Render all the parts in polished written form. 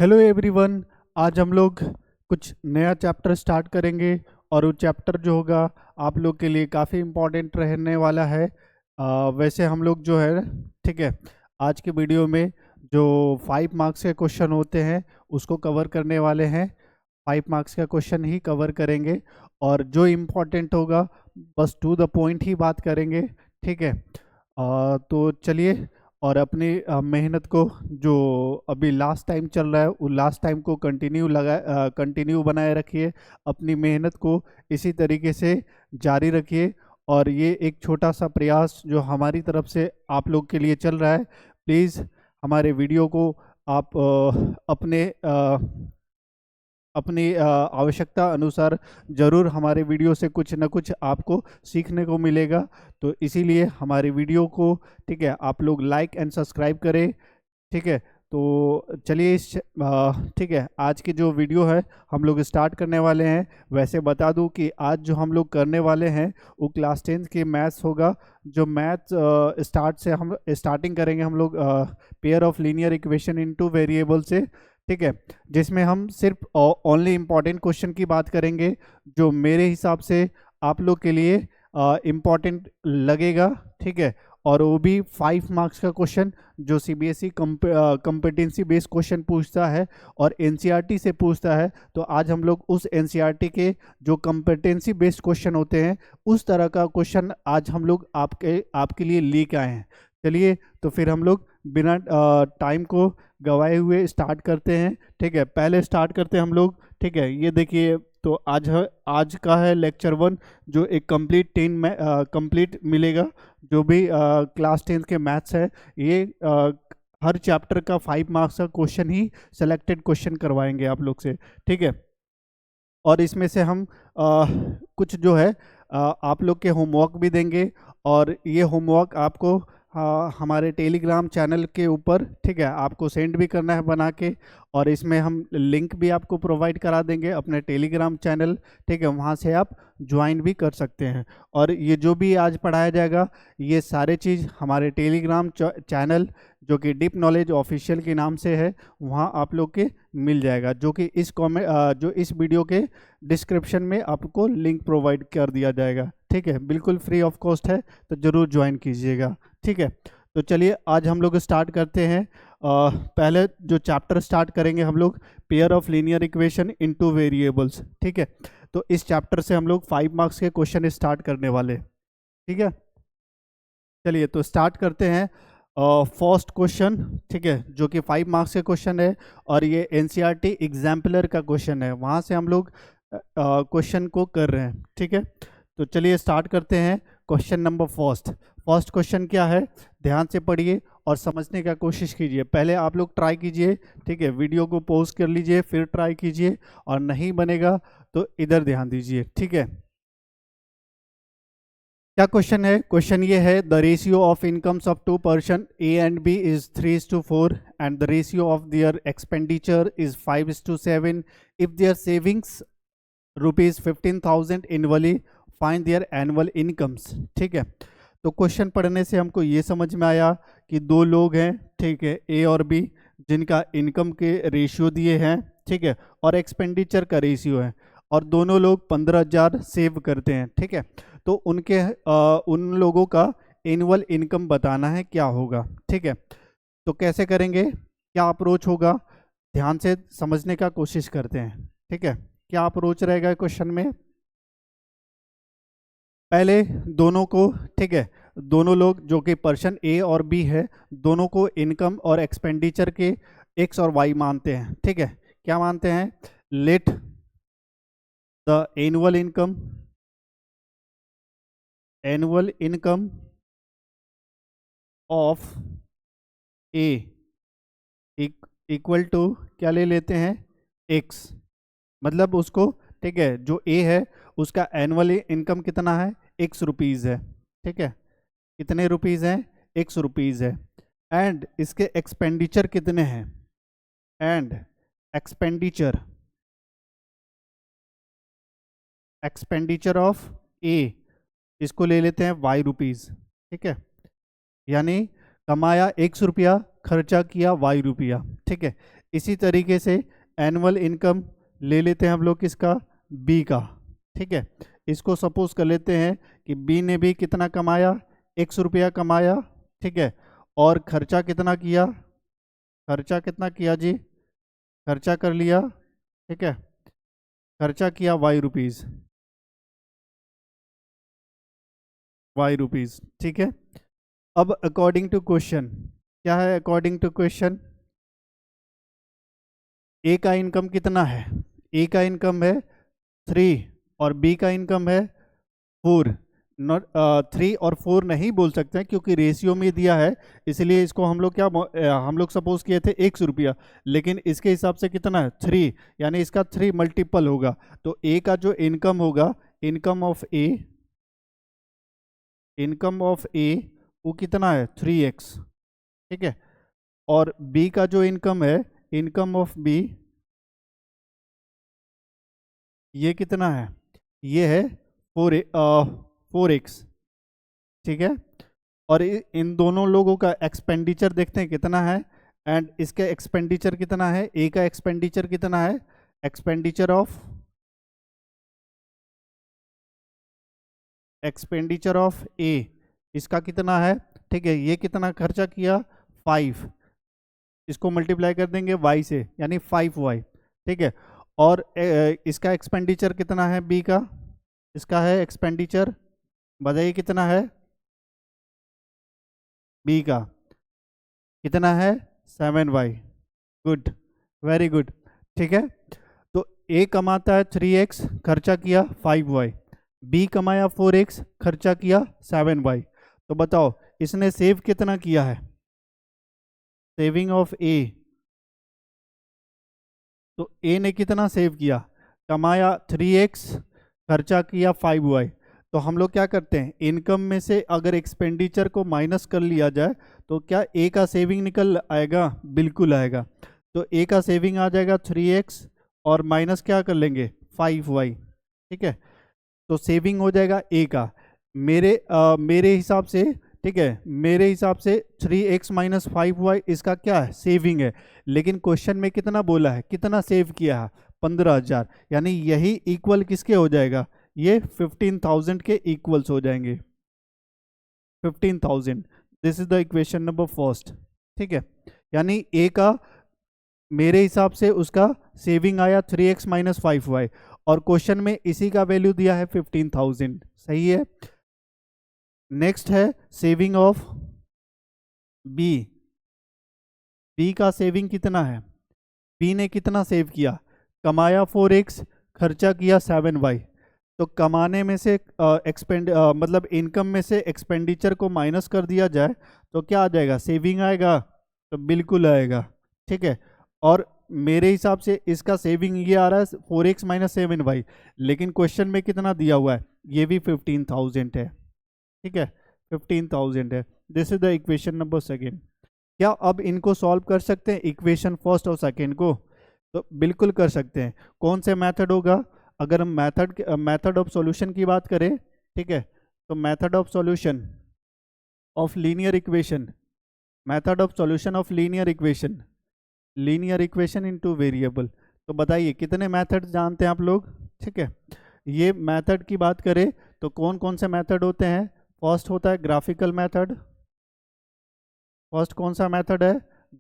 Hello everyone. आज हम लोग कुछ नया चैप्टर स्टार्ट करेंगे और वो चैप्टर जो होगा आप लोग के लिए काफ़ी इम्पोर्टेंट रहने वाला है। वैसे हम लोग जो है, ठीक है, आज के वीडियो में जो 5 मार्क्स के क्वेश्चन होते हैं उसको कवर करने वाले हैं। 5 मार्क्स का क्वेश्चन ही कवर करेंगे और जो इम्पोर्टेंट होगा बस टू द पॉइंट ही बात करेंगे। ठीक है, तो चलिए और अपनी मेहनत को, जो अभी लास्ट टाइम चल रहा है वो लास्ट टाइम को कंटिन्यू बनाए रखिए। अपनी मेहनत को इसी तरीके से जारी रखिए और ये एक छोटा सा प्रयास जो हमारी तरफ से आप लोग के लिए चल रहा है। प्लीज़ हमारे वीडियो को आप अपनी आवश्यकता अनुसार ज़रूर हमारे वीडियो से कुछ न कुछ आपको सीखने को मिलेगा। तो इसीलिए हमारे वीडियो को, ठीक है, आप लोग लाइक एंड सब्सक्राइब करें। ठीक है, तो चलिए ठीक है, आज की जो वीडियो है हम लोग स्टार्ट करने वाले हैं। वैसे बता दूं कि आज जो हम लोग करने वाले हैं वो क्लास 10 के मैथ्स होगा। जो मैथ्स स्टार्टिंग करेंगे हम लोग pair of linear equation into variable से। ठीक है, जिसमें हम सिर्फ ओनली इम्पॉर्टेंट क्वेश्चन की बात करेंगे जो मेरे हिसाब से आप लोग के लिए इम्पॉर्टेंट लगेगा। ठीक है, और वो भी 5 मार्क्स का क्वेश्चन जो सीबीएसई कॉम्पिटेंसी बेस्ड क्वेश्चन पूछता है और एनसीईआरटी से पूछता है। तो आज हम लोग उस एनसीईआरटी के जो कॉम्पिटेंसी बेस्ड क्वेश्चन होते हैं उस तरह का क्वेश्चन आज हम लोग आपके लिए लेके आए हैं। चलिए, तो फिर हम लोग बिना टाइम को गवाए हुए स्टार्ट करते हैं। ठीक है, पहले स्टार्ट करते हैं हम लोग। ठीक है, ये देखिए, तो आज का है लेक्चर 1 जो एक कंप्लीट मिलेगा। जो भी क्लास 10 के मैथ्स है ये हर चैप्टर का 5 मार्क्स का क्वेश्चन ही सेलेक्टेड क्वेश्चन करवाएंगे आप लोग से। ठीक है, और इसमें से हम कुछ जो है आप लोग के होमवर्क भी देंगे और ये होमवर्क आपको हमारे टेलीग्राम चैनल के ऊपर, ठीक है, आपको सेंड भी करना है बना के। और इसमें हम लिंक भी आपको प्रोवाइड करा देंगे अपने टेलीग्राम चैनल। ठीक है, वहाँ से आप ज्वाइन भी कर सकते हैं। और ये जो भी आज पढ़ाया जाएगा ये सारे चीज़ हमारे टेलीग्राम चैनल जो कि डीप नॉलेज ऑफिशियल के नाम से है वहाँ आप लोग के मिल जाएगा, जो कि जो इस वीडियो के डिस्क्रिप्शन में आपको लिंक प्रोवाइड कर दिया जाएगा। ठीक है, बिल्कुल फ्री ऑफ कॉस्ट है, तो ज़रूर ज्वाइन कीजिएगा। ठीक है, तो चलिए आज हम लोग स्टार्ट करते हैं। पहले जो चैप्टर स्टार्ट करेंगे हम लोग pair of linear equation into variables. ठीक है, तो इस चैप्टर से हम लोग 5 मार्क्स के क्वेश्चन स्टार्ट करने वाले। ठीक है, चलिए तो स्टार्ट करते हैं फर्स्ट क्वेश्चन। ठीक है, जो कि 5 मार्क्स के क्वेश्चन है और ये एनसीईआरटी एग्जाम्पलर का क्वेश्चन है, वहाँ से हम लोग क्वेश्चन को कर रहे हैं। ठीक है, तो चलिए स्टार्ट करते हैं। क्वेश्चन नंबर फर्स्ट क्वेश्चन क्या है, ध्यान से पढ़िए और समझने का कोशिश कीजिए। पहले आप लोग ट्राई कीजिए, ठीक है, वीडियो को पॉज कर लीजिए फिर ट्राई कीजिए, और नहीं बनेगा तो इधर ध्यान दीजिए। ठीक है, क्या क्वेश्चन है? क्वेश्चन ये है, the ratio of incomes of 2 person A and B is 3:4 and the ratio of their expenditure is 5:7। If their savings ₹15,000 annually, find their annual incomes. ठीक है, तो क्वेश्चन पढ़ने से हमको ये समझ में आया कि दो लोग हैं, ठीक है, ए और बी, जिनका इनकम के रेशियो दिए हैं, ठीक है, और एक्सपेंडिचर का रेशियो है, और दोनों लोग 15,000 सेव करते हैं। ठीक है, तो उन लोगों का एनुअल इनकम बताना है क्या होगा। ठीक है, तो कैसे करेंगे, क्या अप्रोच होगा, ध्यान से समझने का कोशिश करते हैं। ठीक है, क्या अप्रोच रहेगा क्वेश्चन में? पहले दोनों को, ठीक है, दोनों लोग जो कि पर्सन ए और बी है, दोनों को इनकम और एक्सपेंडिचर के एक्स और वाई मानते हैं। ठीक है, क्या मानते हैं? Let the annual income of A equal to, क्या ले लेते हैं? एक्स। मतलब उसको, ठीक है, जो ए है उसका एनुअल इनकम कितना है? ₹X है। ठीक है, कितने रुपीज़ हैं? ₹X है। एंड इसके एक्सपेंडिचर कितने हैं? एंड एक्सपेंडिचर ऑफ ए, इसको ले लेते हैं ₹Y। ठीक है, यानी कमाया ₹X, खर्चा किया ₹Y। ठीक है, इसी तरीके से एनुअल इनकम ले लेते हैं हम लोग किसका, बी का। ठीक है, इसको सपोज कर लेते हैं कि बी ने भी कितना कमाया, 100 रुपया कमाया। ठीक है, और खर्चा कितना किया, खर्चा कितना किया जी, खर्चा कर लिया। ठीक है, खर्चा किया ₹Y, ₹Y। ठीक है, अब अकॉर्डिंग टू क्वेश्चन क्या है, अकॉर्डिंग टू क्वेश्चन ए का इनकम कितना है, ए का इनकम है 3 और बी का इनकम है 4। नॉट 3 और 4 नहीं बोल सकते हैं क्योंकि रेशियो में दिया है, इसलिए इसको हम लोग क्या हम लोग सपोज किए थे 100 रुपया, लेकिन इसके हिसाब से कितना है 3, यानी इसका 3 मल्टीपल होगा। तो ए का जो इनकम होगा, income of a, income of a वो कितना है 3x। ठीक है, और बी का जो इनकम है, इनकम ऑफ बी ये कितना है, ये है 4x। ठीक है, और इन दोनों लोगों का एक्सपेंडिचर देखते हैं कितना है, एंड इसका एक्सपेंडिचर कितना है, ए का एक्सपेंडिचर कितना है, एक्सपेंडिचर ऑफ ए इसका कितना है। ठीक है, ये कितना खर्चा किया 5, इसको मल्टीप्लाई कर देंगे y से, यानी 5y। ठीक है, और इसका एक्सपेंडिचर कितना है बी का, इसका है एक्सपेंडिचर, बताइए कितना है, बी का कितना है 7y। Good, very good. ठीक है, तो ए कमाता है 3x, खर्चा किया 5y, बी कमाया 4x, खर्चा किया 7y। तो बताओ इसने सेव कितना किया है, सेविंग ऑफ ए, तो ए ने कितना सेव किया, कमाया 3x, खर्चा किया 5y। तो हम लोग क्या करते हैं, इनकम में से अगर एक्सपेंडिचर को माइनस कर लिया जाए तो क्या ए का सेविंग निकल आएगा, बिल्कुल आएगा। तो ए का सेविंग आ जाएगा 3x और माइनस क्या कर लेंगे 5y। ठीक है, तो सेविंग हो जाएगा ए का, मेरे हिसाब से। ठीक है, मेरे हिसाब से 3x माइनस 5y इसका क्या है, सेविंग है। लेकिन क्वेश्चन में कितना बोला है, कितना सेव किया है 15,000, यानी यही इक्वल किसके हो जाएगा, ये 15,000 के इक्वल्स हो जाएंगे, 15,000। This is the equation number first. ठीक है, यानी ए का मेरे हिसाब से उसका सेविंग आया 3x माइनस 5y, और क्वेश्चन में इसी का वैल्यू दिया है 15,000। सही है। नेक्स्ट है सेविंग ऑफ बी, बी का सेविंग कितना है, बी ने कितना सेव किया, कमाया 4x, खर्चा किया 7y। तो कमाने में से मतलब इनकम में से एक्सपेंडिचर को माइनस कर दिया जाए तो क्या आ जाएगा, सेविंग आएगा, तो बिल्कुल आएगा। ठीक है, और मेरे हिसाब से इसका सेविंग ये आ रहा है 4x माइनस 7y, लेकिन क्वेश्चन में कितना दिया हुआ है, ये भी 15,000 है। ठीक है, 15,000 है। This is the equation number second. क्या अब इनको सॉल्व कर सकते हैं, इक्वेशन फर्स्ट और सेकेंड को, तो बिल्कुल कर सकते हैं। कौन से मेथड होगा, अगर हम मेथड ऑफ सॉल्यूशन की बात करें, ठीक है, तो method of solution of linear equation, method of solution of linear equation, linear equation into variable. तो बताइए कितने मेथड जानते हैं आप लोग। ठीक है, ये मेथड की बात करें तो कौन कौन से मेथड होते हैं, फर्स्ट होता है ग्राफिकल मेथड, फर्स्ट कौन सा मेथड है,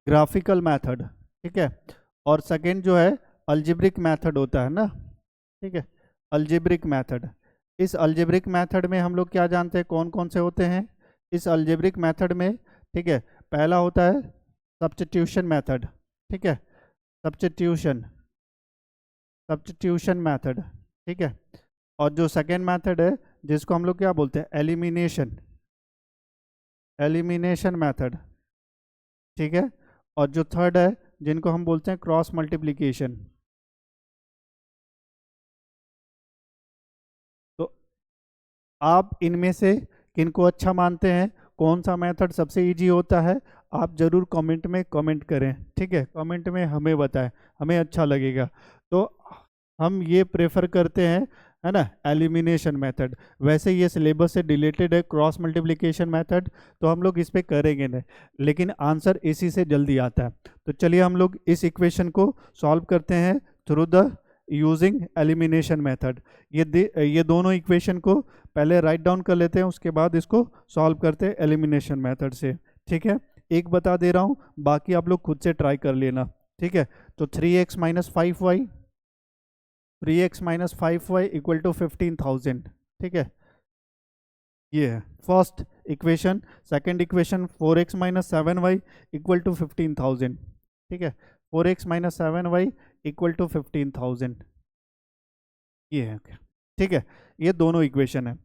ग्राफिकल मेथड। ठीक है, और सेकेंड जो है अलजेब्रिक मेथड होता है ना। ठीक है, अलजेब्रिक मेथड। इस अलजेब्रिक मेथड में हम लोग क्या जानते हैं, कौन कौन से होते हैं इस अलजेब्रिक मेथड में। ठीक है, पहला होता है सब्स्टिट्यूशन मेथड। ठीक है, सब्स्टिट्यूशन मेथड। ठीक है, और जो सेकेंड मेथड है जिसको हम लोग क्या बोलते हैं, एलिमिनेशन मेथड। ठीक है, और जो थर्ड है जिनको हम बोलते हैं क्रॉस मल्टीप्लिकेशन। तो आप इनमें से किनको अच्छा मानते हैं, कौन सा मेथड सबसे इजी होता है, आप ज़रूर कमेंट में कमेंट करें। ठीक है, कमेंट में हमें बताएं, हमें अच्छा लगेगा। तो हम ये प्रेफर करते हैं है ना, एलिमिनेशन मेथड। वैसे ये सिलेबस से रिलेटेड है क्रॉस मल्टीप्लिकेशन मेथड, तो हम लोग इस पे करेंगे नहीं, लेकिन आंसर इसी से जल्दी आता है। तो चलिए हम लोग इस इक्वेशन को सॉल्व करते हैं through the using elimination method. ये दोनों इक्वेशन को पहले राइट डाउन कर लेते हैं, उसके बाद इसको सॉल्व करते हैं एलिमिनेशन मेथड से। ठीक है, एक बता दे रहा हूँ, बाकी आप लोग खुद से ट्राई कर लेना। ठीक है, तो 3x minus 5y, 3x minus 5y equal to 15,000। ठीक है, ये है first equation. Second equation 4x minus 7y equal to 15,000। ठीक है, 4x minus 7y equal to 15,000, ये है। ठीक है, ये दोनों इक्वेशन है।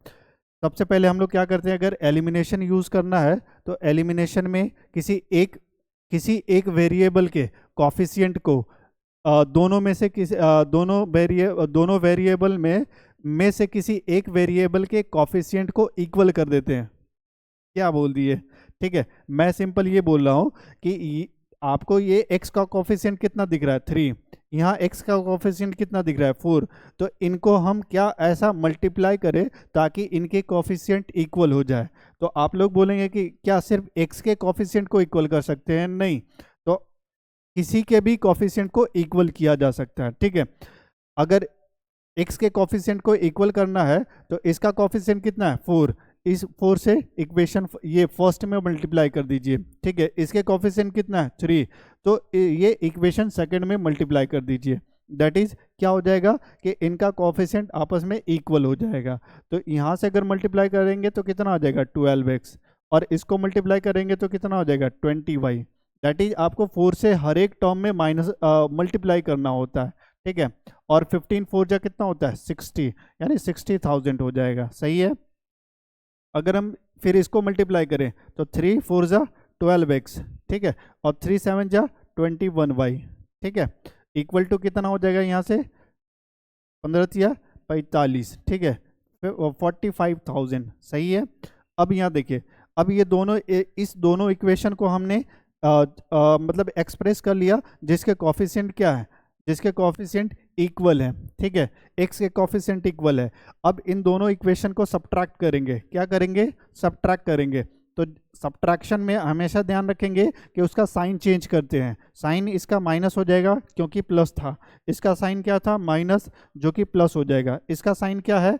सबसे पहले हम लोग क्या करते हैं, अगर एलिमिनेशन यूज करना है तो एलिमिनेशन में किसी एक वेरिएबल के कॉफिशिएंट को दोनों में से किसी दोनों वेरिएबल में से किसी एक वेरिएबल के कॉफिशिएंट को इक्वल कर देते हैं। क्या बोल दिए? ठीक है, मैं सिंपल ये बोल रहा हूँ कि आपको ये x का कॉफिशिएंट कितना दिख रहा है 3, यहाँ x का कॉफिशिएंट कितना दिख रहा है 4, तो इनको हम क्या ऐसा मल्टीप्लाई करें ताकि इनके कॉफिशिएंट इक्वल हो जाए। तो आप लोग बोलेंगे कि क्या सिर्फ x के कॉफिशिएंट को इक्वल कर सकते हैं? नहीं, तो किसी के भी कॉफिशिएंट को इक्वल किया जा सकता है। ठीक है, अगर x के कॉफिशिएंट को इक्वल करना है तो इसका कॉफिशिएंट कितना है 4, इस 4 से इक्वेशन ये फर्स्ट में मल्टीप्लाई कर दीजिए। ठीक है, इसके कॉफिशिएंट कितना है 3, तो ये इक्वेशन सेकंड में मल्टीप्लाई कर दीजिए। दैट इज क्या हो जाएगा कि इनका कॉफिशिएंट आपस में इक्वल हो जाएगा। तो यहाँ से अगर मल्टीप्लाई करेंगे तो कितना आ जाएगा 12x, और इसको मल्टीप्लाई करेंगे तो कितना हो जाएगा 20y। दैट इज आपको 4 से हर एक टर्म में माइनस मल्टीप्लाई करना होता है। ठीक है, और 15 4 जा कितना होता है 60, यानी 60,000 हो जाएगा। सही है, अगर हम फिर इसको मल्टीप्लाई करें तो 3 4 जा 12x, ठीक है, और 3 7 जा 21y। ठीक है, इक्वल टू कितना हो जाएगा यहाँ से 15 या 45। ठीक है, 45,000। सही है, अब यहाँ देखिए, अब ये दोनों इस दोनों इक्वेशन को हमने मतलब एक्सप्रेस कर लिया जिसके कॉफिशिएंट क्या है, जिसके कॉफिशिएंट इक्वल है। ठीक है, x के कॉफिशिएंट इक्वल है। अब इन दोनों इक्वेशन को सब्ट्रैक्ट करेंगे। क्या करेंगे? सब्ट्रैक्ट करेंगे। तो सब्ट्रैक्शन में हमेशा ध्यान रखेंगे कि उसका साइन चेंज करते हैं। साइन इसका माइनस हो जाएगा क्योंकि प्लस था, इसका साइन क्या था माइनस, जो कि प्लस हो जाएगा। इसका साइन क्या है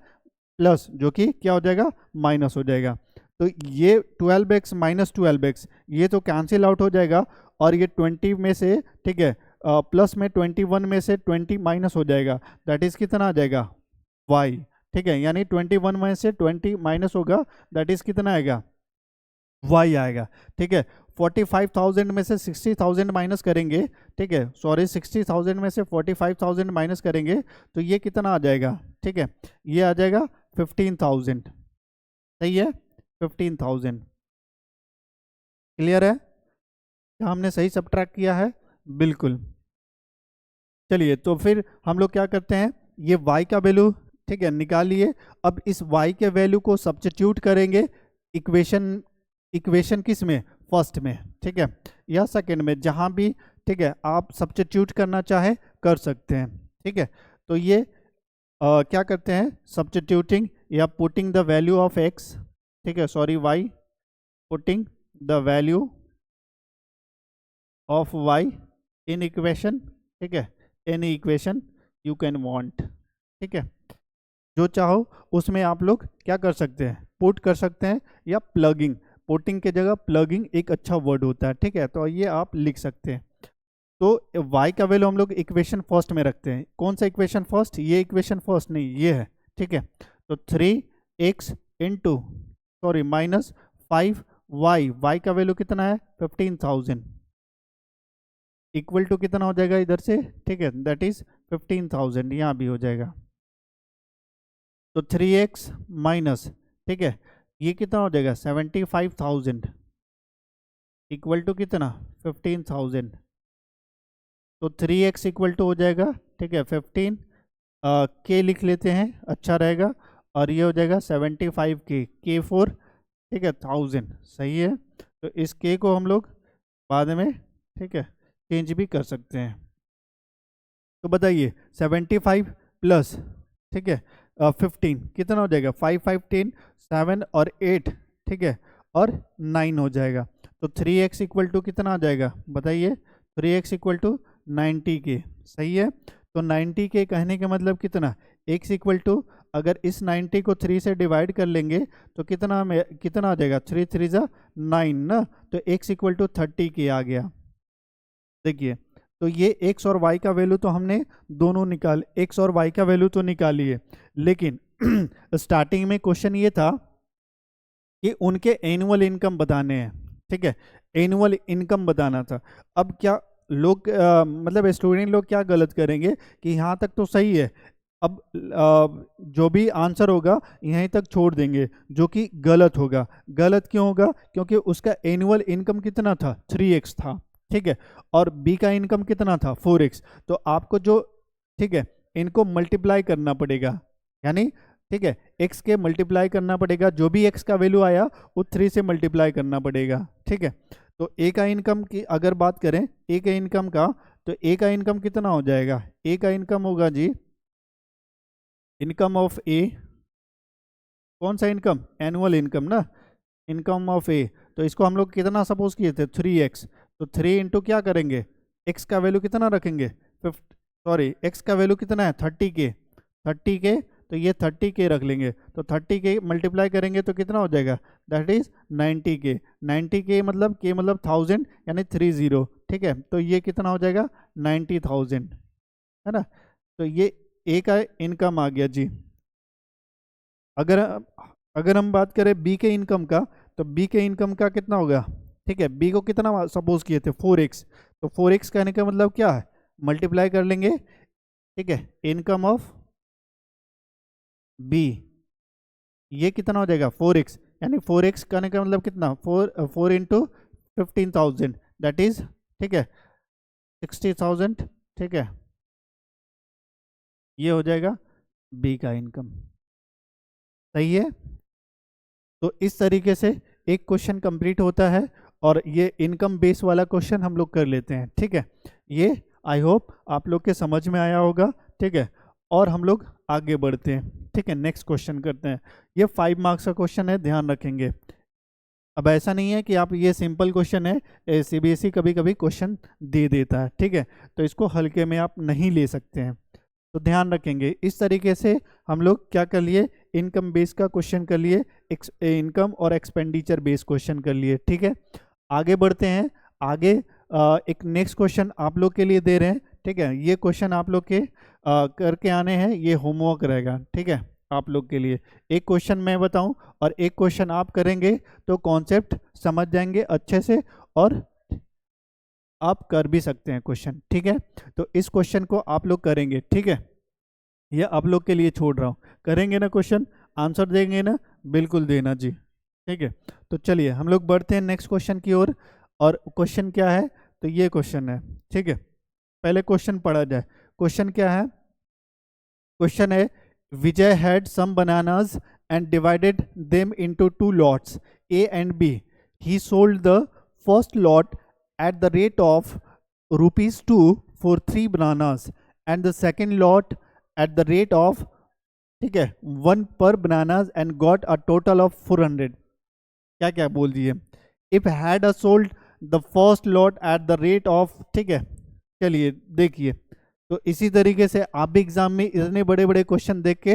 प्लस, जो कि क्या हो जाएगा माइनस हो जाएगा। तो ये 12x माइनस 12x ये तो कैंसिल आउट हो जाएगा, और ये 20 में से, ठीक है, प्लस में 21 में से 20 माइनस हो जाएगा। दैट इज कितना आ जाएगा y। ठीक है, यानी 21 में से 20 माइनस होगा, दैट इज कितना आएगा y आएगा। ठीक है, 45,000 में से 60,000 माइनस करेंगे। ठीक है, सॉरी 60,000 में से 45,000 माइनस करेंगे तो ये कितना आ जाएगा? ठीक है, ये आ जाएगा 15,000। सही है, 15,000। क्लियर है? क्या हमने सही सब्ट्रैक्ट किया है? बिल्कुल। चलिए, तो फिर हम लोग क्या करते हैं, ये y का वैल्यू, ठीक है, निकाल लिए। अब इस y के वैल्यू को सब्स्टिट्यूट करेंगे इक्वेशन किस में, फर्स्ट में, ठीक है, या सेकंड में, जहां भी, ठीक है, आप सब्स्टिट्यूट करना चाहे कर सकते हैं। ठीक है, तो ये क्या करते हैं, सब्स्टिट्यूटिंग या putting the value of x, ठीक है, sorry y, putting the value of y in equation, ठीक है, any equation you can want. ठीक है, जो चाहो उसमें आप लोग क्या कर सकते हैं, पुट कर सकते हैं, या प्लगिंग, पुटिंग के जगह प्लगिंग एक अच्छा वर्ड होता है। ठीक है, तो ये आप लिख सकते हैं। तो y का वैल्यू हम लोग इक्वेशन फर्स्ट में रखते हैं। कौन सा इक्वेशन फर्स्ट? ये इक्वेशन फर्स्ट नहीं, ये है। ठीक है, तो 3x into sorry minus 5y, y का वैल्यू कितना है 15,000, इक्वल टू कितना हो जाएगा इधर से, ठीक है, दैट इज 15,000, यहाँ भी हो जाएगा। तो 3x माइनस, ठीक है, ये कितना हो जाएगा 75,000, इक्वल टू कितना 15,000। तो 3x इक्वल टू हो जाएगा, ठीक है, 15 के लिख लेते हैं, अच्छा रहेगा, और ये हो जाएगा 75k, k 4, ठीक है, 1000। सही है, तो इस k को हम लोग बाद में, ठीक है, चेंज भी कर सकते हैं। तो बताइए 75 प्लस, ठीक है, 15 कितना हो जाएगा, 5 5 10 7 और 8, ठीक है, और 9 हो जाएगा। तो 3x इक्वल टू कितना आ जाएगा बताइए, 3x इक्वल टू 90k, सही है। तो 90k कहने का मतलब कितना, x इक्वल टू, अगर इस 90 को 3 से डिवाइड कर लेंगे तो कितना में कितना आ जाएगा, 3 3 जा 9 ना, तो x इक्वल टू 30k आ गया। देखिए, तो ये x और y का वैल्यू तो हमने दोनों निकाल, x और y का वैल्यू तो निकाली है, लेकिन स्टार्टिंग में क्वेश्चन ये था कि उनके एनुअल इनकम बताने हैं, ठीक है, एनुअल इनकम बताना था। अब क्या लोग मतलब स्टूडेंट लोग क्या गलत करेंगे कि यहाँ तक तो सही है, अब जो भी आंसर होगा यहीं तक छोड़ देंगे, जो कि गलत होगा। गलत क्यों होगा, क्योंकि उसका एनुअल इनकम कितना था, 3x था, ठीक है, और बी का इनकम कितना था, 4x। तो आपको जो, ठीक है, इनको मल्टीप्लाई करना पड़ेगा, यानी ठीक है, x के मल्टीप्लाई करना पड़ेगा, जो भी x का वैल्यू आया वो 3 से मल्टीप्लाई करना पड़ेगा, ठीक है। तो a का इनकम की अगर बात करें, a के इनकम का, तो a का इनकम कितना हो जाएगा, a का इनकम होगा जी, इनकम ऑफ ए, कौन सा इनकम, एनुअल इनकम ना, इनकम ऑफ ए। तो इसको हम लोग कितना सपोज किए थे, 3x, तो 3 इंटू क्या करेंगे, x का वैल्यू कितना रखेंगे, x का वैल्यू कितना है, 30k, 30k, तो ये 30k रख लेंगे, तो 30k मल्टीप्लाई करेंगे तो कितना हो जाएगा, दैट इज 90k, 90k मतलब k मतलब 1000 यानी 30, ठीक है, तो ये कितना हो जाएगा 90,000, है ना। तो ये ए का इनकम आ गया जी। अगर अगर हम बात करें बी के इनकम का, तो बी के इनकम का कितना होगा, ठीक है, बी को कितना सपोज किए थे, 4x, तो 4x कहने का मतलब क्या है, मल्टीप्लाई कर लेंगे, ठीक है, इनकम ऑफ बी, ये कितना हो जाएगा 4x, यानी 4x कहने का मतलब कितना, 4 इंटू 15,000 दैट इज, ठीक है, 60,000, ठीक है, ये हो जाएगा बी का इनकम, सही है। तो इस तरीके से एक क्वेश्चन कंप्लीट होता है, और ये इनकम बेस वाला क्वेश्चन हम लोग कर लेते हैं, ठीक है। ये आई होप आप लोग के समझ में आया होगा, ठीक है, और हम लोग आगे बढ़ते हैं, ठीक है, नेक्स्ट क्वेश्चन करते हैं। ये 5 मार्क्स का क्वेश्चन है, ध्यान रखेंगे। अब ऐसा नहीं है कि आप, ये सिंपल क्वेश्चन है, सीबीएसई कभी कभी क्वेश्चन दे देता है, ठीक है, तो इसको हल्के में आप नहीं ले सकते हैं, तो ध्यान रखेंगे। इस तरीके से हम लोग क्या कर लिए, इनकम बेस का क्वेश्चन कर लिए, इनकम और एक्सपेंडिचर बेस क्वेश्चन कर लिए, ठीक है। आगे बढ़ते हैं, आगे एक नेक्स्ट क्वेश्चन आप लोग के लिए दे रहे हैं, ठीक है, ये क्वेश्चन आप लोग के करके आने हैं, ये होमवर्क रहेगा, ठीक है, आप लोग के लिए। एक क्वेश्चन मैं बताऊं और एक क्वेश्चन आप करेंगे, तो कॉन्सेप्ट समझ जाएंगे अच्छे से, और आप कर भी सकते हैं क्वेश्चन, ठीक है। तो इस क्वेश्चन को आप लोग करेंगे, ठीक है, ये आप लोग के लिए छोड़ रहा हूँ, करेंगे ना क्वेश्चन, आंसर देंगे ना, बिल्कुल देना जी, ठीक है। तो चलिए हम लोग बढ़ते हैं नेक्स्ट क्वेश्चन की ओर, और क्वेश्चन क्या है, तो ये क्वेश्चन है, ठीक है, पहले क्वेश्चन पढ़ा जाए। क्वेश्चन क्या है, क्वेश्चन है, Vijay had some bananas and divided them into 2 lots A and B. He sold the first lot at the rate of ₹2 for 3 bananas and the second lot at the rate of, ठीक है, 1 per bananas and got a total of 400। क्या क्या बोल दिए, if had a sold the first lot at the rate of, ठीक है। चलिए देखिए, तो इसी तरीके से आप भी एग्जाम में इतने बड़े बड़े क्वेश्चन देख के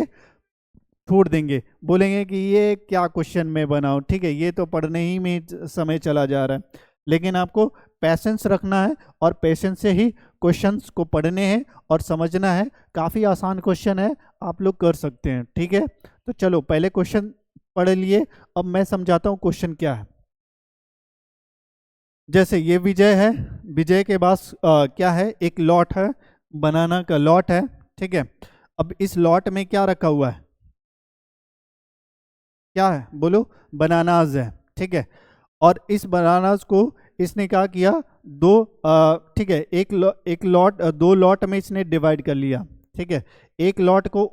छोड़ देंगे, बोलेंगे कि ये क्या क्वेश्चन में बनाओ, ठीक है, ये तो पढ़ने ही में समय चला जा रहा है। लेकिन आपको पैसेंस रखना है, और पैसेंस से ही क्वेश्चंस को पढ़ने हैं और समझना है। काफ़ी आसान क्वेश्चन है, आप लोग कर सकते हैं, ठीक है। तो चलो पहले क्वेश्चन पढ़ लिए, अब मैं समझाता हूँ क्वेश्चन क्या है। जैसे ये विजय है, विजय के पास क्या है, एक लॉट है, बनाना का लॉट है, ठीक है। अब इस लॉट में क्या रखा हुआ है, क्या है बोलो, बनानाज है, ठीक है। और इस बनानाज को इसने क्या किया, दो ठीक है, एक लॉट, 2 लॉट में इसने डिवाइड कर लिया, ठीक है। एक लॉट को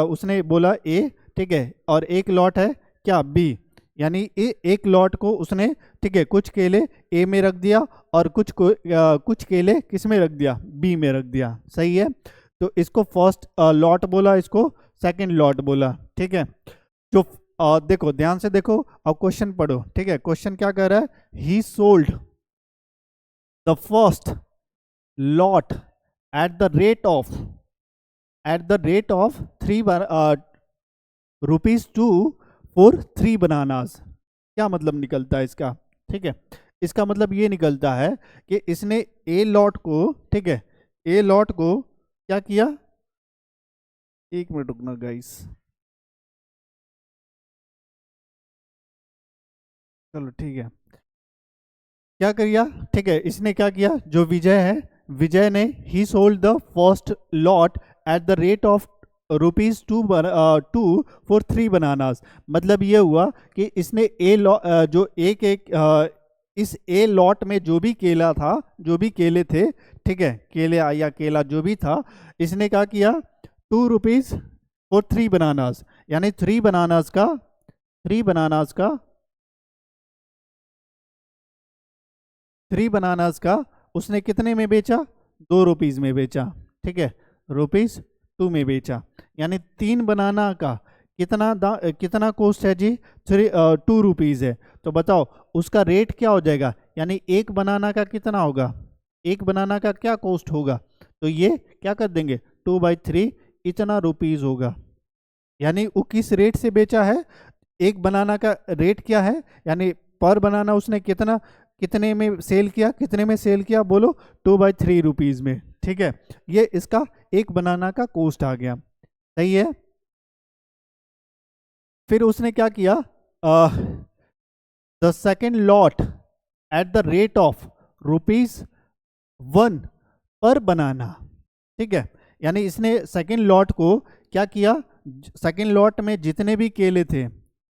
उसने बोला ए, ठीक है, और एक लॉट है क्या, बी, यानी एक लॉट को उसने, ठीक है, कुछ केले ए में रख दिया, और कुछ केले किस में रख दिया, बी में रख दिया, सही है। तो इसको फर्स्ट लॉट बोला, इसको सेकंड लॉट बोला, ठीक है। जो देखो ध्यान से देखो, अब क्वेश्चन पढ़ो, ठीक है। क्वेश्चन क्या कह रहा है, ही sold the first lot at the rate of three ₹2 for 3 bananas. क्या मतलब निकलता है इसका, ठीक है। इसका मतलब ये निकलता है कि इसने ए लॉट को, ठीक है, ए लॉट को क्या किया, एक मिनट रुकना गाइस, चलो ठीक है, क्या किया, ठीक है, इसने क्या किया, जो विजय है, विजय ने ही sold the first lot at the rate of ₹2 for 3 bananas. मतलब ये हुआ कि इसने जो इस ए लॉट में जो भी केला था, जो भी केले थे, ठीक है, केले या केला जो भी था, इसने क्या किया, ₹2 फॉर 3 बनानास, यानी 3 बनानास का उसने कितने में बेचा, ₹2 में बेचा, ठीक है, ₹2 में बेचा। यानी 3 बनाना का कितना कॉस्ट है जी, ₹2 है। तो बताओ उसका रेट क्या हो जाएगा, यानी एक बनाना का कितना होगा, एक बनाना का क्या कॉस्ट होगा, तो ये क्या कर देंगे, 2/3 इतना ₹, होगा। यानी वो किस रेट से बेचा है, एक बनाना का रेट क्या है, यानी पर बनाना उसने कितने में सेल किया, कितने में सेल किया बोलो, ₹2/3 में, ठीक है। ये इसका एक बनाना का कॉस्ट आ गया, सही है। फिर उसने क्या किया, the second lot at the rate of ₹1 पर बनाना, ठीक है। यानी इसने सेकेंड लॉट को क्या किया, सेकेंड लॉट में जितने भी केले थे,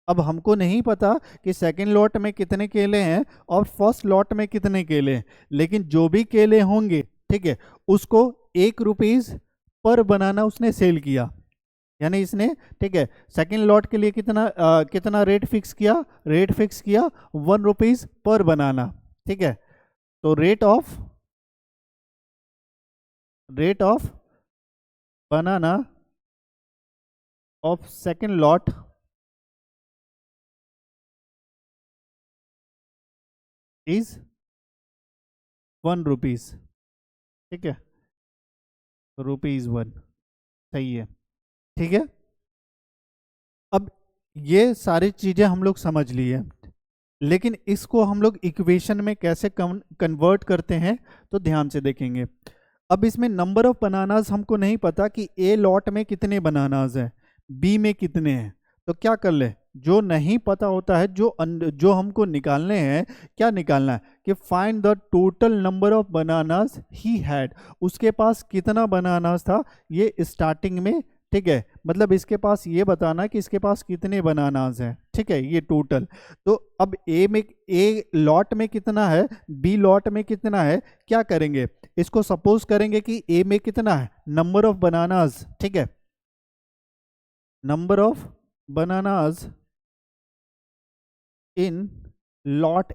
अब हमको नहीं पता कि सेकेंड लॉट में कितने केले हैं और फर्स्ट लॉट में कितने केले हैं, लेकिन जो भी केले होंगे, ठीक है, उसको ₹1 पर बनाना उसने सेल किया। यानी इसने, ठीक है, सेकेंड लॉट के लिए कितना रेट फिक्स किया, ₹1 पर बनाना, ठीक है। तो rate of banana of second lot is ₹1, ठीक है, ₹1, सही है, ठीक है। अब ये सारी चीजें हम लोग समझ लिए, लेकिन इसको हम लोग इक्वेशन में कैसे कन्वर्ट करते हैं, तो ध्यान से देखेंगे। अब इसमें नंबर ऑफ बनानास हमको नहीं पता कि ए लॉट में कितने बनानास हैं, बी में कितने हैं। तो क्या कर ले, जो नहीं पता होता है, जो हमको निकालने हैं, क्या निकालना है कि find the total number of bananas he had, उसके पास कितना बनानास था ये स्टार्टिंग में, ठीक है। मतलब इसके पास ये बताना कि इसके पास कितने बनानास हैं, ठीक है, ये टोटल। तो अब ए लॉट में कितना है, बी लॉट में कितना है, क्या करेंगे, इसको सपोज करेंगे कि ए में कितना है, नंबर ऑफ बनानास, ठीक है, number of bananas in lot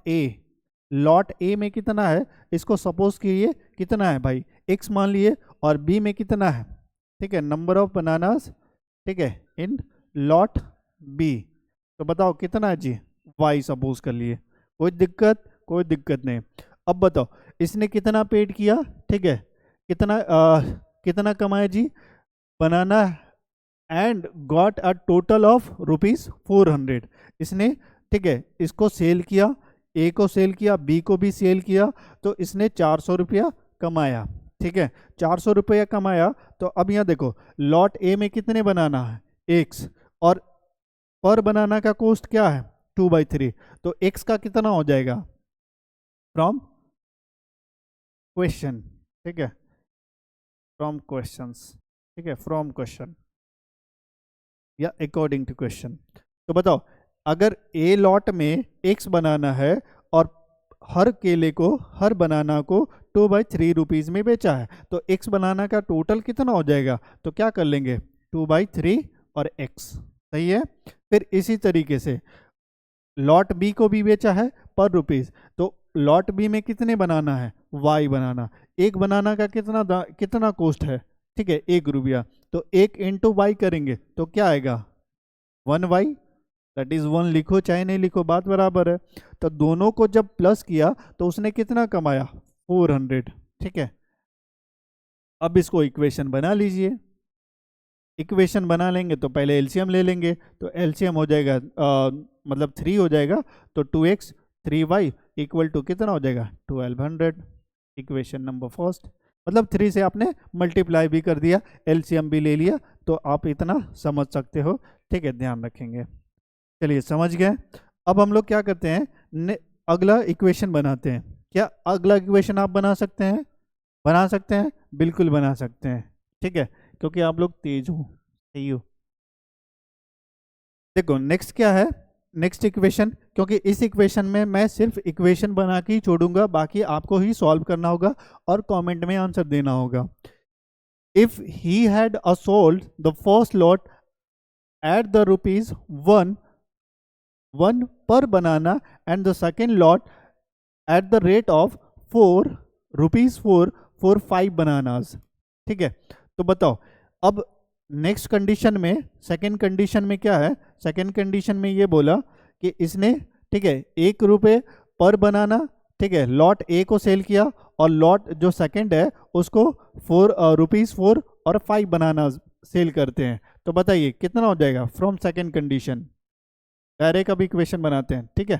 A में कितना है, इसको सपोज कीजिए कितना है भाई, x मान लिए, और बी में कितना है, ठीक है, नंबर ऑफ बनानास, ठीक है, इन लॉट बी। तो बताओ कितना है जी, y सपोज कर लिए, कोई दिक्कत नहीं। अब बताओ इसने कितना पेड किया, ठीक है, कितना कमाया जी, banana and got a total of ₹400। इसने, ठीक है, इसको सेल किया, ए को सेल किया, बी को भी सेल किया, तो इसने ₹400 कमाया, ठीक है, ₹400 कमाया। तो अब यहाँ देखो लॉट ए में कितने बनाना है, x, और पर बनाना का कॉस्ट क्या है, 2/3। तो x का कितना हो जाएगा, फ्रॉम क्वेश्चन, ठीक है, फ्रॉम क्वेश्चंस, ठीक है, फ्रॉम क्वेश्चन या अकॉर्डिंग टू क्वेश्चन। तो बताओ अगर ए लॉट में x बनाना है और हर बनाना को ₹2/3 में बेचा है, तो x बनाना का टोटल कितना हो जाएगा, तो क्या कर लेंगे, 2/3 और x, सही है। फिर इसी तरीके से लॉट बी को भी बेचा है पर ₹, तो लॉट बी में कितने बनाना है, y बनाना, एक बनाना का कितना कॉस्ट है, ठीक है, ₹1, तो 1 इंटू वाई करेंगे तो क्या आएगा 1y, दैट इज 1 लिखो चाहे नहीं लिखो बात बराबर है। तो दोनों को जब प्लस किया तो उसने कितना कमाया 400, ठीक है। अब इसको इक्वेशन बना लीजिए। इक्वेशन बना लेंगे तो पहले एलसीएम ले लेंगे, तो एलसीएम हो जाएगा मतलब 3 हो जाएगा, तो 2x 3y इक्वल टू कितना हो जाएगा 1200। इक्वेशन नंबर फर्स्ट, मतलब 3 से आपने मल्टीप्लाई भी कर दिया, एलसीएम भी ले लिया, तो आप इतना समझ सकते हो, ठीक है, ध्यान रखेंगे। चलिए समझ गए। अब हम लोग क्या करते हैं, अगला इक्वेशन बनाते हैं। क्या अगला इक्वेशन आप बना सकते हैं? बना सकते हैं, बिल्कुल बना सकते हैं, ठीक है, क्योंकि आप लोग तेज हो, सही हो। देखो नेक्स्ट क्या है, नेक्स्ट इक्वेशन, क्योंकि इस इक्वेशन में मैं सिर्फ इक्वेशन बना के ही छोड़ूंगा, बाकी आपको ही सॉल्व करना होगा और कमेंट में आंसर देना होगा। If he had sold the first lot at the ₹1 per banana and the second lot at the rate of ₹4 for 5 bananas, ठीक है। तो बताओ अब नेक्स्ट कंडीशन में, सेकंड कंडीशन में क्या है, सेकंड कंडीशन में ये बोला कि इसने, ठीक है, ₹1 पर बनाना, ठीक है, लॉट ए को सेल किया, और लॉट जो सेकंड है उसको ₹4 और 5 बनाना सेल करते हैं। तो बताइए कितना हो जाएगा फ्रॉम सेकंड कंडीशन। डायरेक्ट अब इक्वेशन बनाते हैं, ठीक है,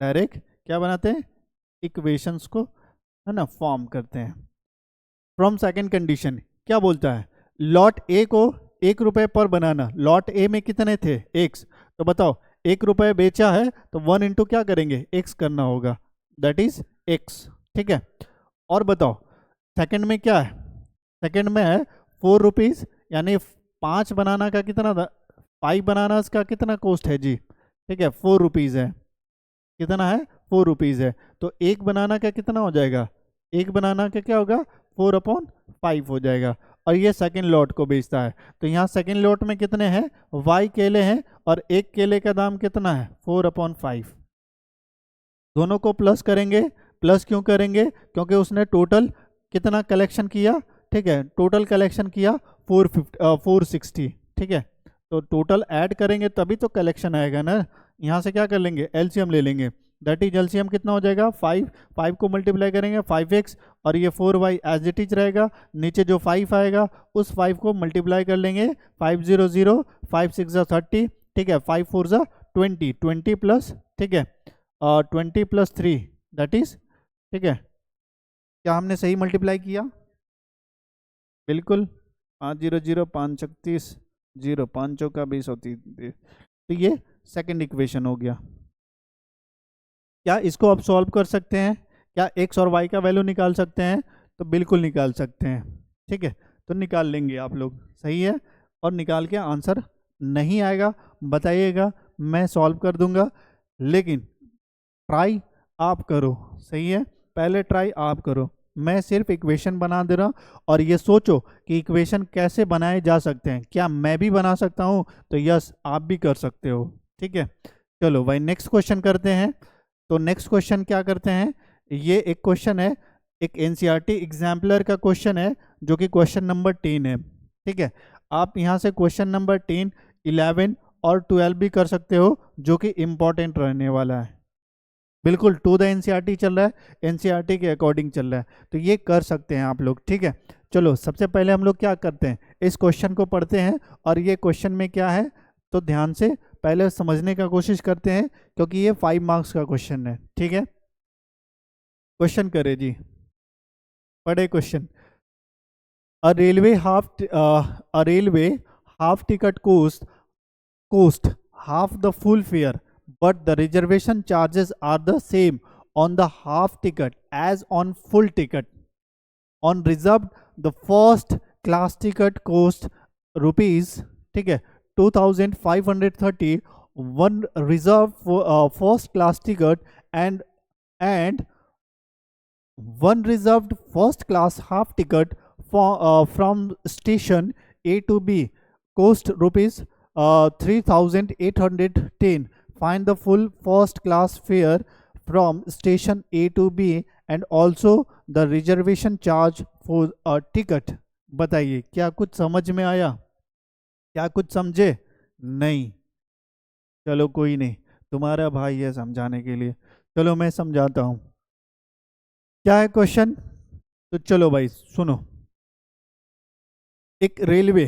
डायरेक्ट क्या बनाते हैं, इक्वेशंस को, है ना, फॉर्म करते हैं। फ्रॉम सेकंड कंडीशन क्या बोलता है, लॉट ए को ₹1 पर बनाना, लॉट ए में कितने थे x, तो बताओ ₹1 बेचा है तो 1 इंटू क्या करेंगे x करना होगा, दैट इज x, ठीक है। और बताओ सेकंड में क्या है, सेकंड में है ₹4, यानी 5 बनाना का कितना था, 5 बनाना का कितना कॉस्ट है जी, ठीक है, ₹4 है, कितना है ₹4 है, तो एक बनाना का कितना हो जाएगा, एक बनाना का क्या होगा 4/5 हो जाएगा। और ये सेकंड लॉट को बेचता है, तो यहाँ सेकंड लॉट में कितने हैं, y केले हैं, और एक केले का दाम कितना है 4/5। दोनों को प्लस करेंगे, प्लस क्यों करेंगे, क्योंकि उसने टोटल कितना कलेक्शन किया, ठीक है, टोटल कलेक्शन किया 460, ठीक है, तो टोटल ऐड करेंगे तभी तो कलेक्शन आएगा ना। यहाँ से क्या कर लेंगे, एलसीएम ले लेंगे, दैट इज एलसीएम कितना हो जाएगा 5 को मल्टीप्लाई करेंगे 5x, और ये 4y एज इट इज रहेगा, नीचे जो 5 आएगा उस 5 को मल्टीप्लाई कर लेंगे, 500 5 6 30, ठीक है, 5 4 20 20 प्लस, ठीक है, 20 प्लस 3 दैट इज, ठीक है, क्या हमने सही मल्टीप्लाई किया, बिल्कुल, 500 5 36 0 5 चौका 20 होती, तो ये सेकंड इक्वेशन हो गया। क्या इसको आप सॉल्व कर सकते हैं, क्या x और y का वैल्यू निकाल सकते हैं, तो बिल्कुल निकाल सकते हैं, ठीक है, तो निकाल लेंगे आप लोग, सही है, और निकाल के आंसर नहीं आएगा बताइएगा, मैं सॉल्व कर दूंगा, लेकिन ट्राई आप करो, सही है, पहले ट्राई आप करो, मैं सिर्फ इक्वेशन बना दे रहा हूँ, और ये सोचो कि इक्वेशन कैसे बनाए जा सकते हैं, क्या मैं भी बना सकता हूँ, तो यस आप भी कर सकते हो, ठीक है। चलो भाई नेक्स्ट क्वेश्चन करते हैं। तो नेक्स्ट क्वेश्चन क्या करते हैं, ये एक क्वेश्चन है, एक एनसीईआरटी एग्जाम्पलर का क्वेश्चन है, जो कि क्वेश्चन नंबर 10 है, ठीक है। आप यहाँ से क्वेश्चन नंबर 10 11 और 12 भी कर सकते हो, जो कि इम्पोर्टेंट रहने वाला है, बिल्कुल टू द एनसीईआरटी चल रहा है, एनसीईआरटी के अकॉर्डिंग चल रहा है, तो ये कर सकते हैं आप लोग, ठीक है। चलो सबसे पहले हम लोग क्या करते हैं, इस क्वेश्चन को पढ़ते हैं, और ये क्वेश्चन में क्या है तो ध्यान से पहले समझने का कोशिश करते हैं, क्योंकि ये 5 मार्क्स का क्वेश्चन है, ठीक है। क्वेश्चन करे जी, पढ़े question. A railway half ticket cost half the full fare, but the reservation charges are the same on the half ticket as on full ticket. On reserved, the first class ticket cost rupees, ठीक है, 2530, one reserved for first class ticket and one reserved first class half ticket for from station A to B cost rupees 3810. Find the full first class fare from station A to B and also the reservation charge for a ticket. बताइए, क्या कुछ समझ में आया? क्या कुछ समझे? नहीं? चलो कोई नहीं, तुम्हारा भाई है समझाने के लिए। चलो मैं समझाता हूँ। क्या है क्वेश्चन? तो चलो भाई सुनो। एक रेलवे,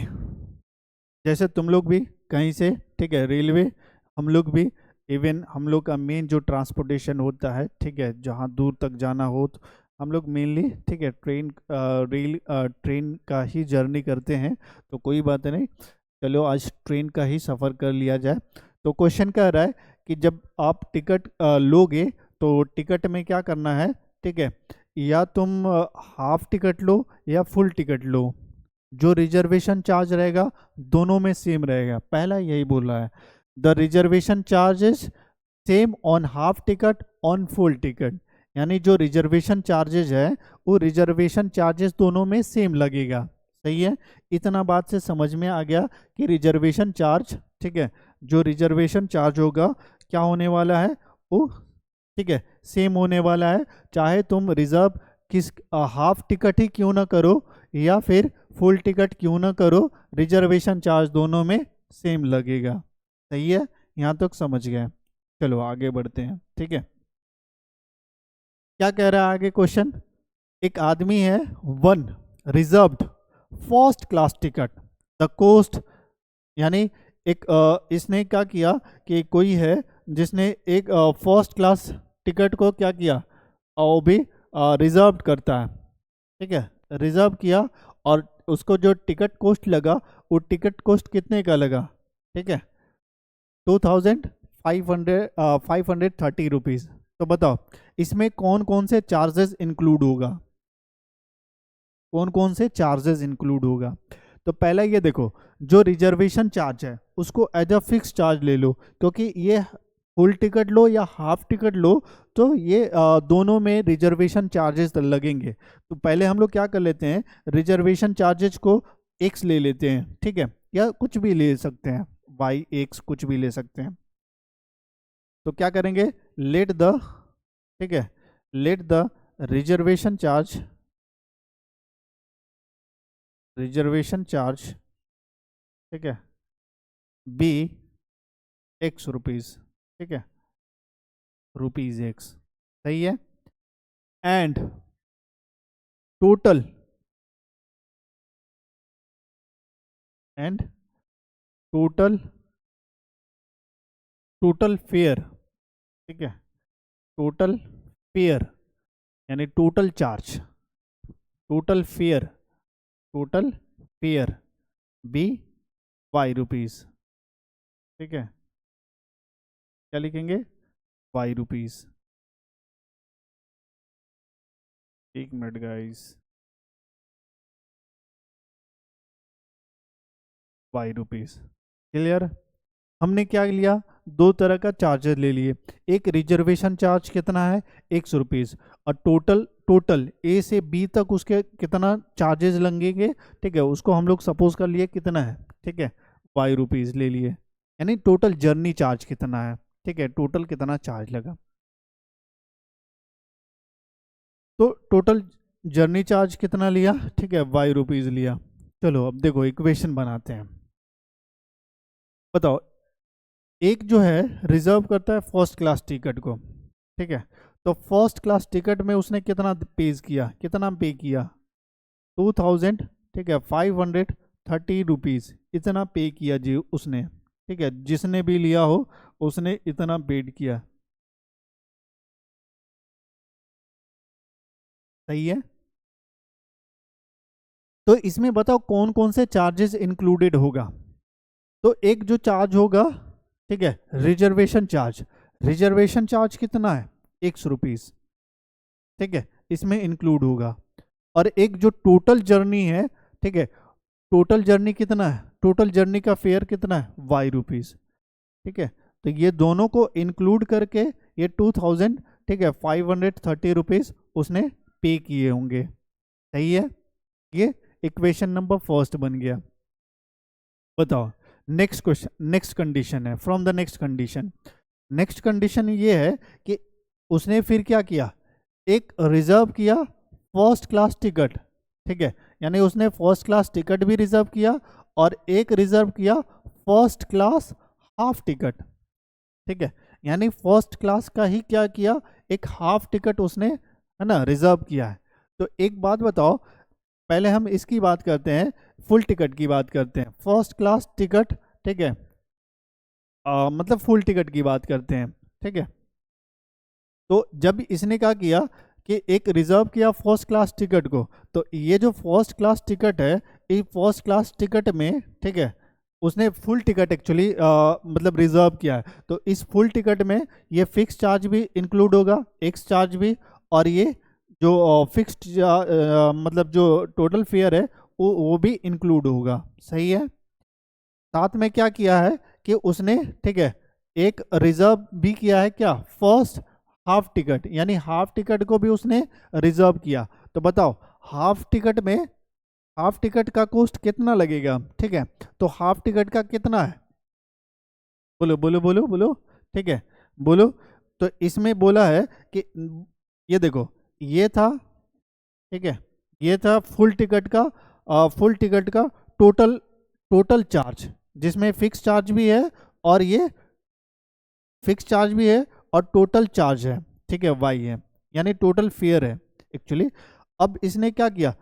जैसे तुम लोग भी कहीं से, ठीक है, रेलवे हम लोग भी, इवन हम लोग का मेन जो ट्रांसपोर्टेशन होता है, ठीक है, जहाँ दूर तक जाना हो तो हम लोग मेनली, ठीक है, ट्रेन का ही जर्नी करते हैं। तो कोई बात नहीं, चलो आज ट्रेन का ही सफ़र कर लिया जाए। तो क्वेश्चन कह रहा है कि जब आप टिकट लोगे तो टिकट में क्या करना है, ठीक है, या तुम हाफ टिकट लो या फुल टिकट लो, जो रिजर्वेशन चार्ज रहेगा दोनों में सेम रहेगा। पहला यही बोल रहा है, the reservation charges same on half ticket on full ticket, यानी जो रिजर्वेशन चार्जेस है वो रिजर्वेशन चार्जेस दोनों में सेम लगेगा। सही है? इतना बात से समझ में आ गया कि रिजर्वेशन चार्ज, ठीक है, जो रिजर्वेशन चार्ज होगा क्या होने वाला है, वो, ठीक है, सेम होने वाला है। चाहे तुम रिजर्व किस हाफ टिकट ही क्यों ना करो या फिर फुल टिकट क्यों ना करो, रिजर्वेशन चार्ज दोनों में सेम लगेगा। सही है? यहाँ तक समझ गए? चलो आगे बढ़ते हैं। ठीक है, क्या कह रहा है आगे क्वेश्चन? एक आदमी है, one reserved first class ticket, the cost, यानी एक इसने क्या किया कि कोई है जिसने एक फर्स्ट क्लास टिकट को क्या किया, वो भी रिजर्व करता है, ठीक है, रिजर्व किया, और उसको जो टिकट कॉस्ट लगा वो टिकट कॉस्ट कितने का लगा, ठीक है, 2530 रुपीज़। तो बताओ इसमें कौन कौन से चार्जेस इंक्लूड होगा, कौन कौन से चार्जेस इंक्लूड होगा? तो पहला ये देखो, जो रिजर्वेशन चार्ज है उसको एज अ फिक्स चार्ज ले लो, क्योंकि ये फुल टिकट लो या हाफ टिकट लो तो ये दोनों में रिजर्वेशन चार्जेस लगेंगे। तो पहले हम लोग क्या कर लेते हैं, रिजर्वेशन चार्जेस को एक्स ले लेते हैं, ठीक है, या कुछ भी ले सकते हैं, वाई एक्स कुछ भी ले सकते हैं। तो क्या करेंगे, लेट द, ठीक है, let the reservation charge, reservation charge, ठीक है, बी एक्स रुपीज़, ठीक है, रुपीज़ एक्स। सही है? And total, and total, total fare, ठीक है, टोटल फेयर, यानी total charge, total fare, total fare be y rupees, ठीक है, क्या लिखेंगे, वाई रुपीज़। एक minute guys, y rupees. Clear? हमने क्या लिया, दो तरह का चार्जेस ले लिए, एक रिजर्वेशन चार्ज कितना है, 100 रुपीज़, और टोटल, टोटल ए से बी तक उसके कितना चार्जेस लगेंगे, ठीक है, उसको हम लोग सपोज कर लिए कितना है, ठीक है, वाई रुपीज़ ले लिए, यानी टोटल जर्नी चार्ज कितना है, ठीक है, टोटल कितना चार्ज लगा। तो टोटल जर्नी चार्ज कितना लिया, ठीक है, वाई रुपीज़ लिया। चलो अब देखो इक्वेशन बनाते हैं। बताओ, एक जो है रिजर्व करता है फर्स्ट क्लास टिकट को, ठीक है, तो फर्स्ट क्लास टिकट में उसने कितना पेज किया, कितना पे किया, 2000, ठीक है, 530 रुपीज़ इतना पे किया जी उसने, ठीक है, जिसने भी लिया हो उसने इतना पेड किया। सही है? तो इसमें बताओ कौन कौन से चार्जेस इंक्लूडेड होगा। तो एक जो चार्ज होगा, ठीक है, रिजर्वेशन चार्ज, रिजर्वेशन चार्ज कितना है, 100 रुपीज़, ठीक है, इसमें इंक्लूड होगा। और एक जो टोटल जर्नी है, ठीक है, टोटल जर्नी कितना है, टोटल जर्नी का फेयर कितना है, वाई रुपीज़, ठीक है, तो ये दोनों को इंक्लूड करके ये 2000, ठीक है, 530 रुपीज़ उसने पे किए होंगे। सही है? ये इक्वेशन नंबर फर्स्ट बन गया। बताओ नेक्स्ट क्वेश्चन, नेक्स्ट कंडीशन है, from the next condition. Next condition ये है कि उसने फिर क्या किया, एक रिजर्व किया फर्स्ट क्लास टिकट, ठीक है, यानी उसने फर्स्ट क्लास टिकट भी रिजर्व किया और एक रिजर्व किया फर्स्ट क्लास हाफ टिकट, ठीक है। यानी फर्स्ट क्लास का ही क्या किया, एक हाफ टिकट उसने, है ना, रिजर्व किया है। तो एक बात बताओ, पहले हम इसकी बात करते हैं, फुल टिकट की बात करते हैं, फर्स्ट क्लास टिकट, ठीक है, मतलब फुल टिकट की बात करते हैं, ठीक है। तो जब इसने क्या किया कि एक रिजर्व किया फर्स्ट क्लास टिकट को, तो ये जो फर्स्ट क्लास टिकट है, इस फर्स्ट क्लास टिकट में, ठीक है, उसने फुल टिकट एक्चुअली मतलब रिजर्व किया है। तो इस फुल टिकट में ये फिक्स चार्ज भी इंक्लूड होगा, एक्स चार्ज भी, और ये जो फिक्स्ड मतलब जो टोटल फेयर है वो भी इंक्लूड होगा, सही है। साथ में क्या किया है कि उसने, ठीक है, एक रिजर्व भी किया है, क्या, फर्स्ट हाफ टिकट, यानी हाफ टिकट को भी उसने रिजर्व किया। तो बताओ हाफ टिकट में, हाफ टिकट का कॉस्ट कितना लगेगा, ठीक है। तो हाफ टिकट का कितना है, बोलो बोलो बोलो बोलो, ठीक है, बोलो। तो इसमें बोला है कि ये देखो, ये था, ठीक है, ये था फुल टिकट का, फुल टिकट का टोटल, टोटल चार्ज, जिसमें फिक्स चार्ज भी है और ये फिक्स चार्ज भी है और टोटल चार्ज है, ठीक है, वाई है, यानी टोटल फेयर है एक्चुअली। अब इसने क्या किया,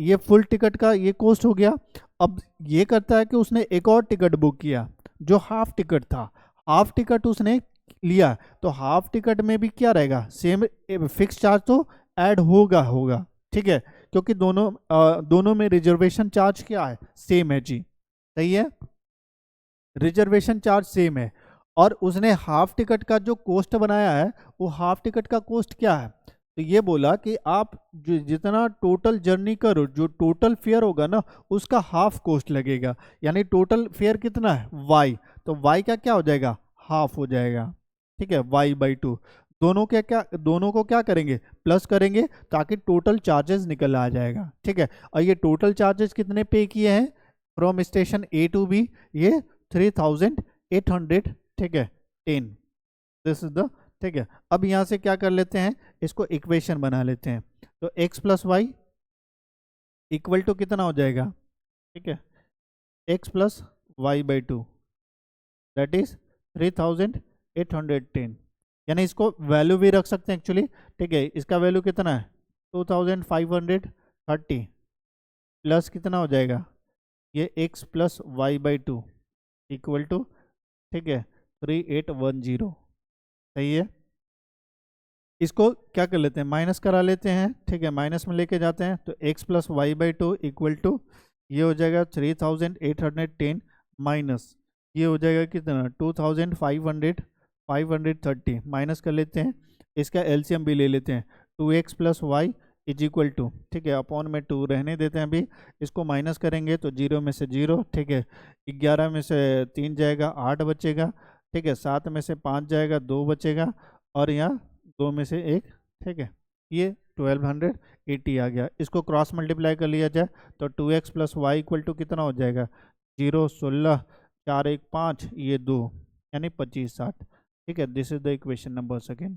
ये फुल टिकट का ये कॉस्ट हो गया। अब ये करता है कि उसने एक और टिकट बुक किया जो हाफ टिकट था, हाफ टिकट उसने लिया, तो हाफ टिकट में भी क्या रहेगा, सेम फिक्स चार्ज तो ऐड होगा होगा, ठीक है, क्योंकि दोनों में रिजर्वेशन चार्ज क्या है, सेम है जी, सही है, रिजर्वेशन चार्ज सेम है। और उसने हाफ टिकट का जो कॉस्ट बनाया है, वो हाफ टिकट का कॉस्ट क्या है, तो ये बोला कि आप जितना टोटल जर्नी करो, जो टोटल फेयर होगा ना, उसका हाफ कॉस्ट लगेगा, यानी टोटल फेयर कितना है, वाई, तो वाई का क्या हो जाएगा, हाफ हो जाएगा, ठीक है, y/2। दोनों को क्या करेंगे, प्लस करेंगे, ताकि टोटल चार्जेस निकल आ जाएगा, ठीक है। और ये टोटल चार्जेस कितने पे किए हैं from station A to B, ये 3800, ठीक है, 10, दिस इज द, ठीक है। अब यहाँ से क्या कर लेते हैं, इसको इक्वेशन बना लेते हैं। तो x plus y equal to कितना हो जाएगा, ठीक है, x plus y/2, that is 3810, यानी इसको वैल्यू भी रख सकते हैं एक्चुअली, ठीक है। इसका वैल्यू कितना है 2530 प्लस कितना हो जाएगा, ये x plus y/2 equal to, ठीक है, 3810, सही है। इसको क्या कर लेते हैं, माइनस करा लेते हैं, ठीक है, माइनस में लेके जाते हैं, तो x plus y/2 equal to, ये हो जाएगा 3810 माइनस, ये हो जाएगा कितना 2530, माइनस कर लेते हैं, इसका एलसीएम भी ले लेते हैं, 2x plus y is equal to, ठीक है, अपॉन में 2 रहने देते हैं अभी, इसको माइनस करेंगे तो 0 में से 0, ठीक है, 11 में से 3 जाएगा 8 बचेगा, ठीक है, 7 में से 5 जाएगा 2 बचेगा, और यहाँ 2 में से 1, ठीक है, ये 1280 आ गया। इसको क्रॉस मल्टीप्लाई कर लिया जाए तो 2x plus y equal to कितना हो जाएगा, 0 16 4 1 5, ये 2, यानी 2560, ठीक है। This is the equation number second.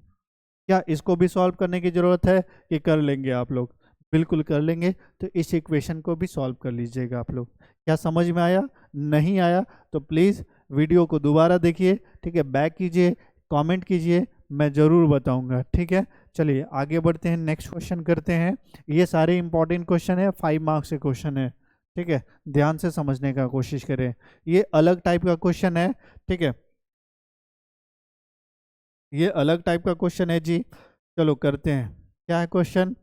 क्या इसको भी सॉल्व करने की ज़रूरत है कि कर लेंगे आप लोग, बिल्कुल कर लेंगे। तो इस इक्वेशन को भी सॉल्व कर लीजिएगा आप लोग। क्या समझ में आया, नहीं आया तो प्लीज़ वीडियो को दोबारा देखिए, ठीक है, बैक कीजिए, कमेंट कीजिए, मैं ज़रूर बताऊंगा, ठीक है। चलिए आगे बढ़ते हैं, नेक्स्ट क्वेश्चन करते हैं। ये सारे इंपॉर्टेंट क्वेश्चन है, 5 मार्क्स के क्वेश्चन है, ठीक है, ध्यान से समझने का कोशिश करें। ये अलग टाइप का क्वेश्चन है, ठीक है, ये अलग टाइप का क्वेश्चन है जी। चलो करते हैं, क्या है क्वेश्चन।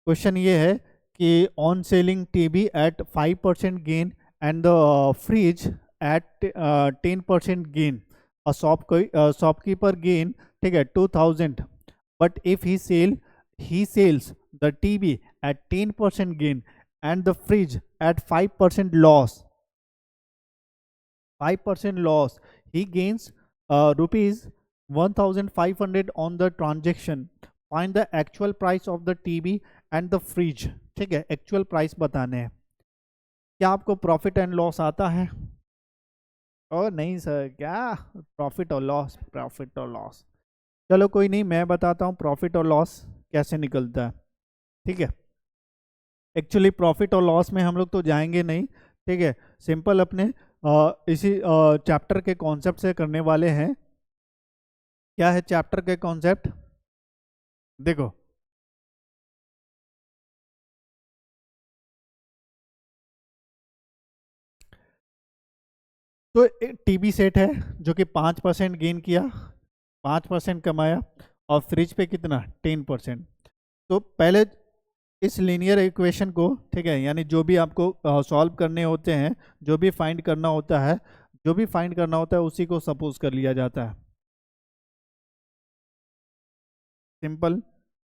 क्वेश्चन ये है कि on selling TV at 5% gain and the fridge at 10% gain, a shopkeeper gain, ठीक है, 2000, but if he sells the TV at 10% gain and the fridge at 5% loss, 5% loss, he gains rupees 1500 on the transaction, find the actual price of the TV and the fridge, ठीक है, actual price बताने हैं। क्या आपको profit and loss आता है, और नहीं सर क्या, प्रॉफिट और लॉस, प्रॉफिट और लॉस, चलो कोई नहीं, मैं बताता हूँ प्रॉफिट और लॉस कैसे निकलता है, ठीक है। एक्चुअली प्रॉफिट और लॉस में हम लोग तो जाएंगे नहीं, ठीक है। सिंपल अपने इसी चैप्टर के कॉन्सेप्ट से करने वाले हैं। क्या है चैप्टर के कॉन्सेप्ट? देखो, तो टीबी सेट है जो कि 5% गेन किया, 5% कमाया, और फ्रिज पे कितना 10%। तो पहले इस लीनियर इक्वेशन को, ठीक है, यानी जो भी आपको सॉल्व करने होते हैं, जो भी फाइंड करना होता है, जो भी फाइंड करना होता है उसी को सपोज कर लिया जाता है। सिंपल,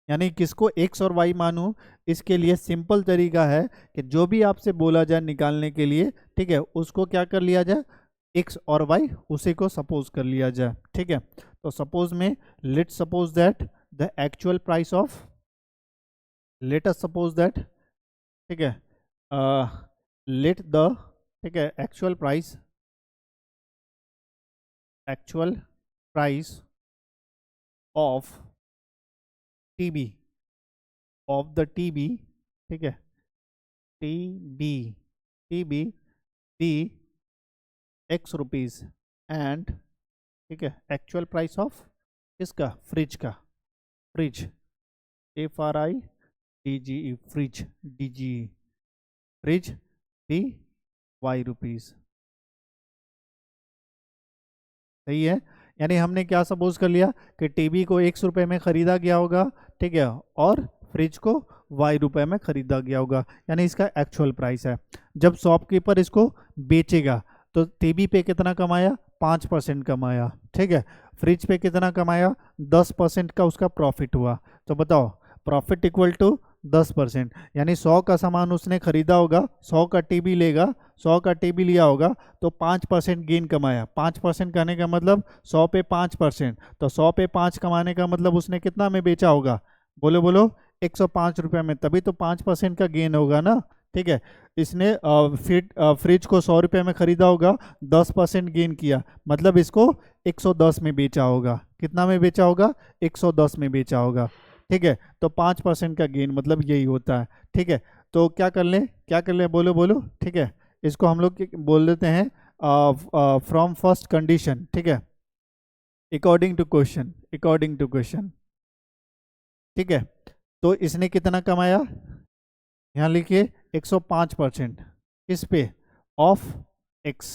यानी किसको एक्स और वाई मानूं, इसके लिए सिंपल तरीका है कि जो भी आपसे बोला जाए निकालने के लिए, ठीक है, उसको क्या कर लिया जाए, एक्स और वाई उसी को सपोज कर लिया जाए, ठीक है। तो सपोज में let suppose that the actual price of, let us suppose that, ठीक है, लेट द, ठीक है, actual price of TV, of the TV, ठीक है, TV, TV be x rupees and, ठीक है, एक्चुअल प्राइस ऑफ इसका फ्रिज का, fridge FRIDGE, fridge DGE, fridge be y rupees. सही है, यानी हमने क्या सपोज कर लिया कि टीवी को 100 रुपये में ख़रीदा गया होगा, ठीक है, और फ्रिज को वाई रुपये में ख़रीदा गया होगा, यानी इसका एक्चुअल प्राइस है। जब शॉपकीपर इसको बेचेगा तो टीवी पे कितना कमाया, 5% कमाया, ठीक है। फ्रिज पे कितना कमाया, 10% का उसका प्रॉफिट हुआ। तो बताओ, प्रॉफिट इक्वल टू 10%, यानी 100 का सामान उसने खरीदा होगा, 100 का टीवी लेगा, 100 का टीवी लिया होगा, तो 5% गेन कमाया। 5% कहने का मतलब 100 पे 5%, तो 100 पे 5 कमाने का मतलब उसने कितना में बेचा होगा, बोलो बोलो, 105 रुपये में, तभी तो 5% का गेन होगा ना, ठीक है। इसने फ्रिज को 100 रुपये में खरीदा होगा, 10% गेन किया, मतलब इसको 110 में बेचा होगा। कितना में बेचा होगा, 110 में बेचा होगा, ठीक है। तो 5% का गेन मतलब यही होता है, ठीक है। तो क्या कर लें, क्या कर लें, बोलो बोलो, ठीक है। इसको हम लोग बोल देते हैं फ्रॉम फर्स्ट कंडीशन, ठीक है, according to question, according to question, ठीक है। तो इसने कितना कमाया, यहाँ लिखिए 105%, किस पे, ऑफ एक्स,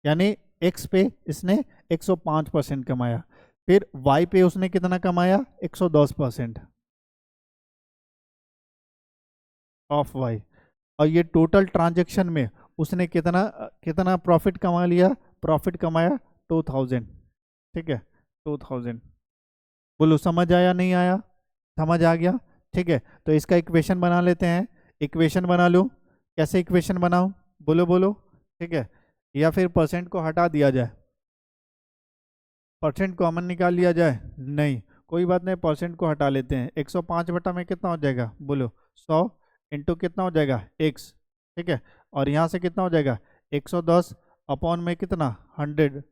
यानी एक्स पे इसने 105% कमाया। फिर वाई पे उसने कितना कमाया, 110% ऑफ वाई। और ये टोटल ट्रांजैक्शन में उसने कितना कितना प्रॉफिट कमा लिया, प्रॉफिट कमाया 2000, ठीक है, 2000। बोलो समझ आया नहीं आया, समझ आ गया, ठीक है। तो इसका इक्वेशन बना लेते हैं, इक्वेशन बना लो। कैसे इक्वेशन बनाऊं, बोलो बोलो, ठीक है, या फिर परसेंट को हटा दिया जाए, परसेंट कॉमन निकाल लिया जाए, नहीं कोई बात नहीं, परसेंट को हटा लेते हैं। 105 बटा में कितना हो जाएगा, बोलो 100 इंटू कितना हो जाएगा एक्स, ठीक है, और यहाँ से कितना हो जाएगा 110 अपॉन में कितना 100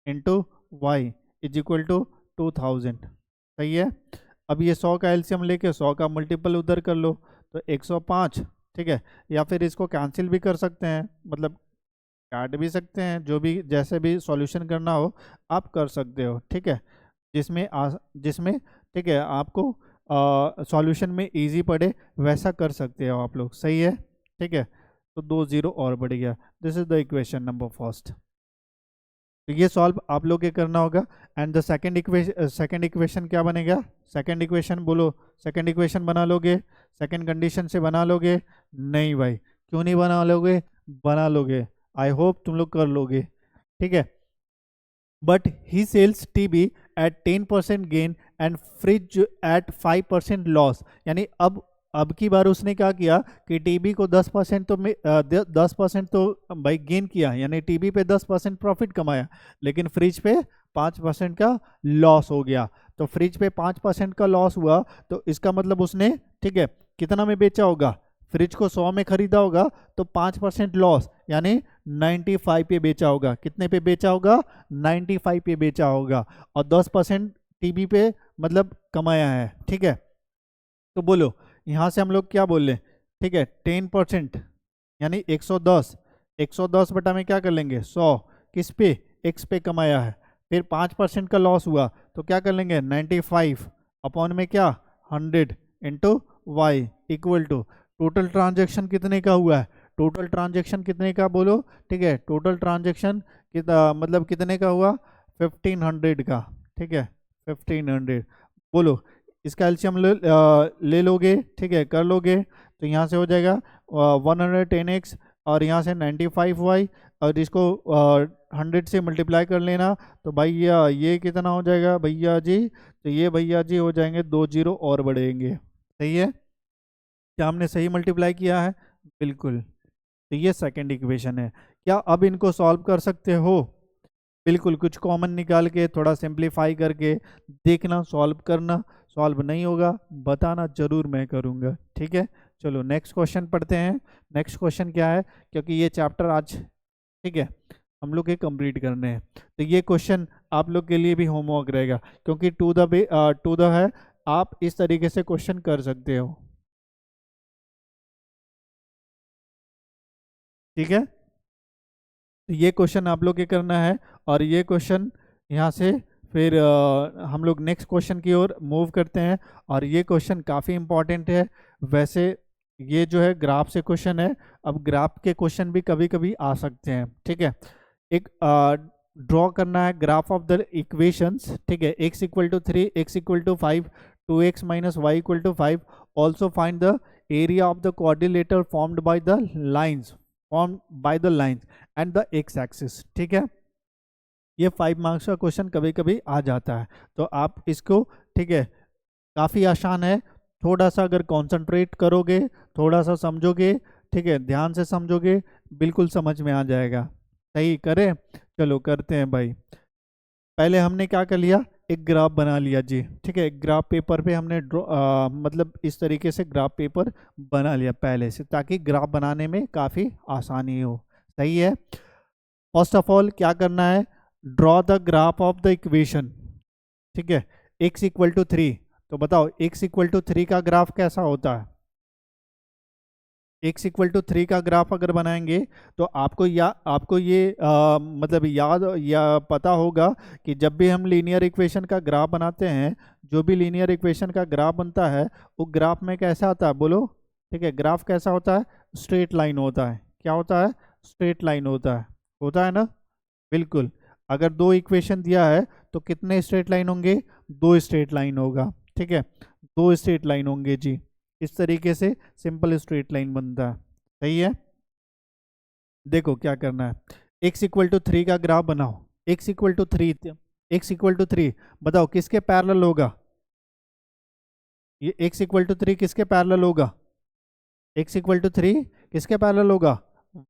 into y is equal to 2000। सही है। अब ये 100 का एलसीएम लेके 100 का मल्टीपल उधर कर लो, तो 105, ठीक है, या फिर इसको कैंसिल भी कर सकते हैं, मतलब काट भी सकते हैं, जो भी जैसे भी सॉल्यूशन करना हो आप कर सकते हो, ठीक है, जिसमें ठीक है आपको सॉल्यूशन में इजी पड़े वैसा कर सकते हो आप लोग। सही है, ठीक है। तो 2 0 और बढ़ गया, this is the equation number first. तो ये सॉल्व आप लोग के करना होगा। एंड द सेकंड इक्वेशन क्या बनेगा, सेकंड इक्वेशन बोलो, सेकंड इक्वेशन बना लोगे, सेकंड कंडीशन से बना लोगे, नहीं भाई क्यों नहीं बना लोगे, बना लोगे, आई होप तुम लोग कर लोगे, ठीक है। But he sells TV at 10% gain and fridge at 5% loss, यानी अब की बार उसने क्या किया कि टीबी को 10% तो 10% तो भाई गेन किया, यानी टीबी पे 10% प्रॉफिट कमाया, लेकिन फ्रिज पे 5% का लॉस हो गया। तो फ्रिज पे 5% का लॉस हुआ, तो इसका मतलब उसने, ठीक है, कितना में बेचा होगा, फ्रिज को 100 में खरीदा होगा, तो 5% लॉस यानी 95 पे बेचा होगा। कितने पे बेचा होगा, 95 पे बेचा होगा, और 10% टीबी पे मतलब कमाया है, ठीक है। तो बोलो यहाँ से हम लोग क्या बोल रहे हैं, ठीक है 10%, यानी 110, 110 बटा में क्या कर लेंगे 100, किस पे एक्स पे कमाया है। फिर 5% का लॉस हुआ तो क्या कर लेंगे 95 अपॉन में क्या 100 into y equal to total transaction कितने का हुआ है, टोटल ट्रांजेक्शन कितने का बोलो, ठीक है टोटल ट्रांजेक्शन कितना मतलब कितने का हुआ 1500 का, ठीक है 1500 बोलो। इसका एलसीएम ले लोगे, ठीक है कर लोगे तो यहाँ से हो जाएगा 110x और यहाँ से 95y और इसको 100 से मल्टीप्लाई कर लेना तो भैया ये कितना हो जाएगा भैया जी, तो ये भैया जी हो जाएंगे 2 जीरो और बढ़ेंगे। सही है, क्या हमने सही मल्टीप्लाई किया है, बिल्कुल। तो ये सेकंड इक्वेशन है। क्या अब इनको सॉल्व कर सकते हो, बिल्कुल, कुछ कॉमन निकाल के थोड़ा सिंप्लीफाई करके देखना, सॉल्व करना, सॉल्व नहीं होगा बताना, जरूर मैं करूँगा, ठीक है। चलो नेक्स्ट क्वेश्चन पढ़ते हैं। नेक्स्ट क्वेश्चन क्या है, क्योंकि ये चैप्टर आज, ठीक है, हम लोग के कंप्लीट करने हैं तो ये क्वेश्चन आप लोग के लिए भी होमवर्क रहेगा, क्योंकि टू द है, आप इस तरीके से क्वेश्चन कर सकते हो, ठीक है। तो ये क्वेश्चन आप लोग के करना है और ये क्वेश्चन यहाँ से फिर हम लोग नेक्स्ट क्वेश्चन की ओर मूव करते हैं। और ये क्वेश्चन काफ़ी इंपॉर्टेंट है वैसे, ये जो है ग्राफ से क्वेश्चन है। अब ग्राफ के क्वेश्चन भी कभी कभी आ सकते हैं, ठीक है। एक ड्रॉ करना है ग्राफ ऑफ द इक्वेशंस, ठीक है, x equal to 3, x equal to 5, 2x minus y equal to 5, also find the area of the quadrilateral formed by the lines, formed by the lines and the x axis, ठीक है। ये 5 marks का question कभी कभी आ जाता है तो आप इसको, ठीक है, काफ़ी आसान है, थोड़ा सा अगर कंसंट्रेट करोगे, थोड़ा सा समझोगे, ठीक है, ध्यान से समझोगे, बिल्कुल समझ में आ जाएगा। सही करें, चलो करते हैं भाई। पहले हमने क्या कर लिया, एक ग्राफ बना लिया जी, ठीक है, एक ग्राफ पेपर पे हमने मतलब इस तरीके से ग्राफ पेपर बना लिया पहले से, ताकि ग्राफ बनाने में काफ़ी आसानी हो। सही है। फर्स्ट ऑफ ऑल क्या करना है, draw the graph of the equation, ठीक है, x इक्वल टू 3। तो बताओ x इक्वल टू 3 का ग्राफ कैसा होता है, x इक्वल टू 3 का ग्राफ अगर बनाएंगे तो आपको ये मतलब याद या पता होगा कि जब भी हम लीनियर इक्वेशन का ग्राफ बनाते हैं, जो भी लीनियर इक्वेशन का ग्राफ बनता है वो ग्राफ में कैसा आता है बोलो, ठीक है, ग्राफ कैसा होता है, स्ट्रेट लाइन होता है। क्या होता है, स्ट्रेट लाइन होता है ना, बिल्कुल। अगर दो इक्वेशन दिया है तो कितने स्ट्रेट लाइन होंगे, दो स्ट्रेट लाइन होगा, ठीक है, दो स्ट्रेट लाइन होंगे जी। इस तरीके से सिंपल स्ट्रेट लाइन बनता है। सही है। देखो क्या करना है, x इक्वल टू 3 का ग्राफ बनाओ, x equal to 3, x equal to 3 बताओ किसके पैरेलल होगा, ये x इक्वल टू 3 किसके पैरेलल होगा, x इक्वल टू 3 किसके पैरेलल होगा,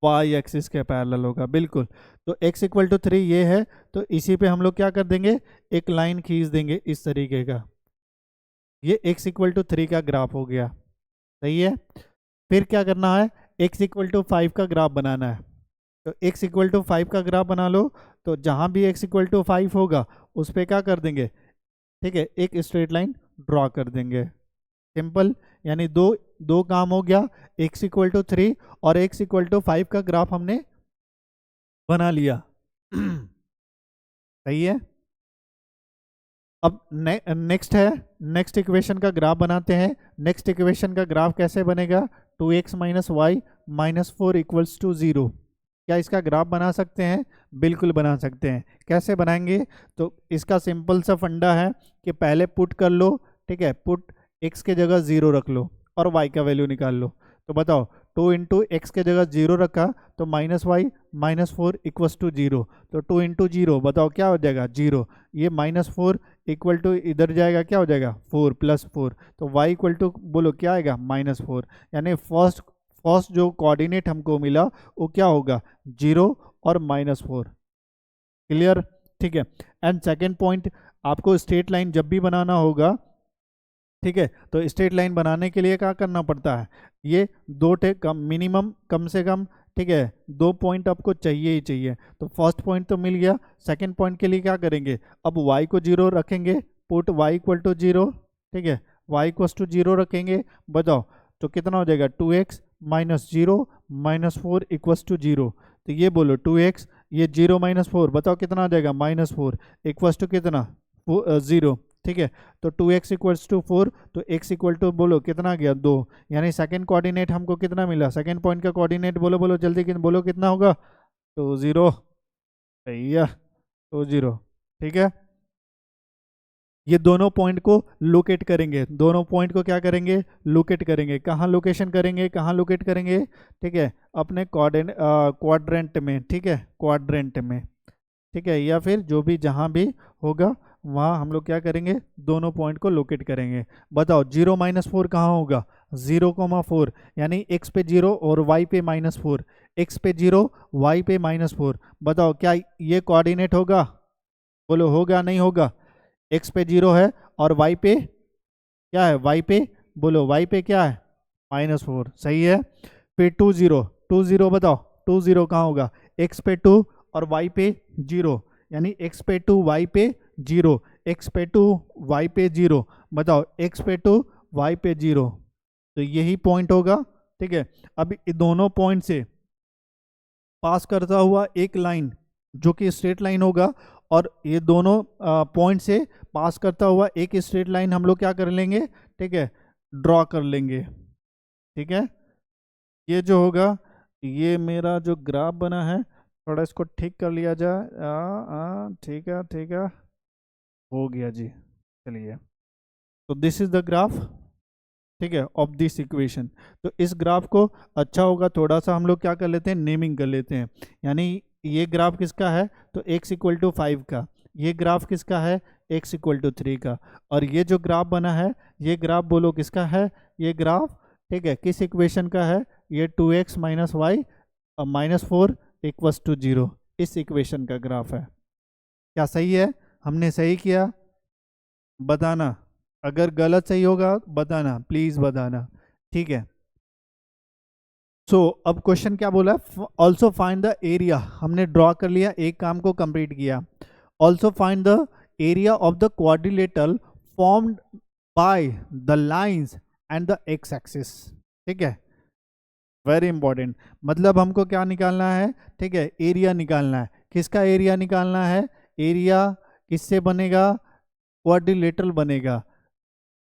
y एक्सिस के पैरेलल होगा, बिल्कुल। तो x इक्वल टू 3 ये है, तो इसी पे हम लोग क्या कर देंगे, एक लाइन खींच देंगे इस तरीके का, ये x इक्वल टू 3 का ग्राफ हो गया। सही है। फिर क्या करना है, x इक्वल टू 5 का ग्राफ बनाना है। तो x इक्वल टू 5 का ग्राफ बना लो, तो जहाँ भी x इक्वल टू 5 होगा उस पर क्या कर देंगे, ठीक है, एक स्ट्रेट लाइन ड्रॉ कर देंगे। सिंपल, यानी दो दो काम हो गया, x इक्वल टू 3 और x इक्वल टू 5 का ग्राफ हमने बना लिया। सही है। अब नेक्स्ट है, नेक्स्ट इक्वेशन का ग्राफ बनाते हैं। नेक्स्ट इक्वेशन का ग्राफ कैसे बनेगा, 2x minus y minus 4 equals to 0। क्या इसका ग्राफ बना सकते हैं, बिल्कुल बना सकते हैं। कैसे बनाएंगे, तो इसका सिंपल सा फंडा है कि पहले पुट कर लो, ठीक है, पुट x के जगह 0 रख लो और y का वैल्यू निकाल लो। तो बताओ 2 इंटू एक्स के जगह 0 रखा तो minus y minus 4 equals to 0। तो 2 इंटू 0 बताओ क्या हो जाएगा 0, ये माइनस 4 इक्वल टू इधर जाएगा क्या हो जाएगा 4 प्लस 4, तो y इक्वल टू बोलो क्या आएगा माइनस 4। यानी फर्स्ट जो कोऑर्डिनेट हमको मिला वो क्या होगा 0 और माइनस 4। क्लियर, ठीक है। एंड सेकेंड पॉइंट, आपको स्ट्रेट लाइन जब भी बनाना होगा, ठीक है, तो स्ट्रेट लाइन बनाने के लिए क्या करना पड़ता है, ये दो टेक कम मिनिमम कम से कम, ठीक है, 2 पॉइंट आपको चाहिए ही चाहिए। तो फर्स्ट पॉइंट तो मिल गया, सेकंड पॉइंट के लिए क्या करेंगे, अब y को 0 रखेंगे, पुट y इक्वल टू 0, ठीक है, y इक्वल टू 0 रखेंगे। बताओ तो कितना हो जाएगा 2x minus 0 minus 4 equals to 0। तो ये बोलो 2x, ये 0 माइनस 4 बताओ कितना आ जाएगा -4 इक्वल्स टू कितना 0। ठीक है, तो 2x इक्वल्स टू 4, तो x इक्वल टू बोलो कितना आ गया 2, यानी सेकंड कोऑर्डिनेट हमको कितना मिला, सेकंड पॉइंट का कोऑर्डिनेट बोलो बोलो जल्दी बोलो कितना होगा, तो 0। सही है, तो 0। ठीक है, ये दोनों पॉइंट को लोकेट करेंगे, दोनों पॉइंट को क्या करेंगे, लोकेट करेंगे। कहाँ लोकेशन करेंगे, कहाँ लोकेट करेंगे, ठीक है, अपने क्वाड्रेंट में, ठीक है, क्वाड्रेंट में, ठीक है, या फिर जो भी जहाँ भी होगा वहाँ हम लोग क्या करेंगे, दोनों पॉइंट को लोकेट करेंगे। बताओ 0 माइनस 4 कहाँ होगा, 0,4, यानी x पे 0 और y पे -4, x पे 0 y पे -4। बताओ क्या ये कोऑर्डिनेट होगा, बोलो होगा नहीं होगा, x पे 0 है और y पे क्या है, y पे बोलो y पे क्या है -4। सही है, फिर 2 0 बताओ 2 0 कहाँ होगा, x पे 2 और y पे 0, यानी x पे 2 y पे 0, x पे 2 y पे 0। बताओ x पे 2 y पे 0, तो यही पॉइंट होगा। ठीक है, अब दोनों पॉइंट से पास करता हुआ एक लाइन जो कि स्ट्रेट लाइन होगा, और ये दोनों पॉइंट से पास करता हुआ एक स्ट्रेट लाइन हम लोग क्या कर लेंगे, ठीक है, ड्रॉ कर लेंगे। ठीक है, ये जो होगा, ये मेरा जो ग्राफ बना है थोड़ा इसको ठीक कर लिया जाए। ठीक है ठीक है, हो गया जी। चलिए, तो दिस इज द ग्राफ, ठीक है, ऑफ दिस इक्वेशन। तो इस ग्राफ को अच्छा होगा थोड़ा सा हम लोग क्या कर लेते हैं, नेमिंग कर लेते हैं। यानी ये ग्राफ किसका है, तो x इक्वल टू 5 का, ये ग्राफ किसका है, x इक्वल टू 3 का, और ये जो ग्राफ बना है ये ग्राफ बोलो किसका है, ये ग्राफ, ठीक है, किस इक्वेशन का है, ये 2x minus Y -4 equals to 0, इस इक्वेशन का ग्राफ है। क्या सही है, हमने सही किया, बताना, अगर गलत सही होगा बताना, प्लीज बताना। ठीक है, सो अब क्वेश्चन क्या बोला, ऑल्सो फाइंड द एरिया, हमने ड्रॉ कर लिया, एक काम को कंप्लीट किया। Also find the area of the quadrilateral formed by the lines and the x axis. ठीक है, वेरी इंपॉर्टेंट, मतलब हमको क्या निकालना है, ठीक है, एरिया निकालना है। किसका एरिया निकालना है, एरिया किससे बनेगा, क्वाड्रिलेटरल बनेगा।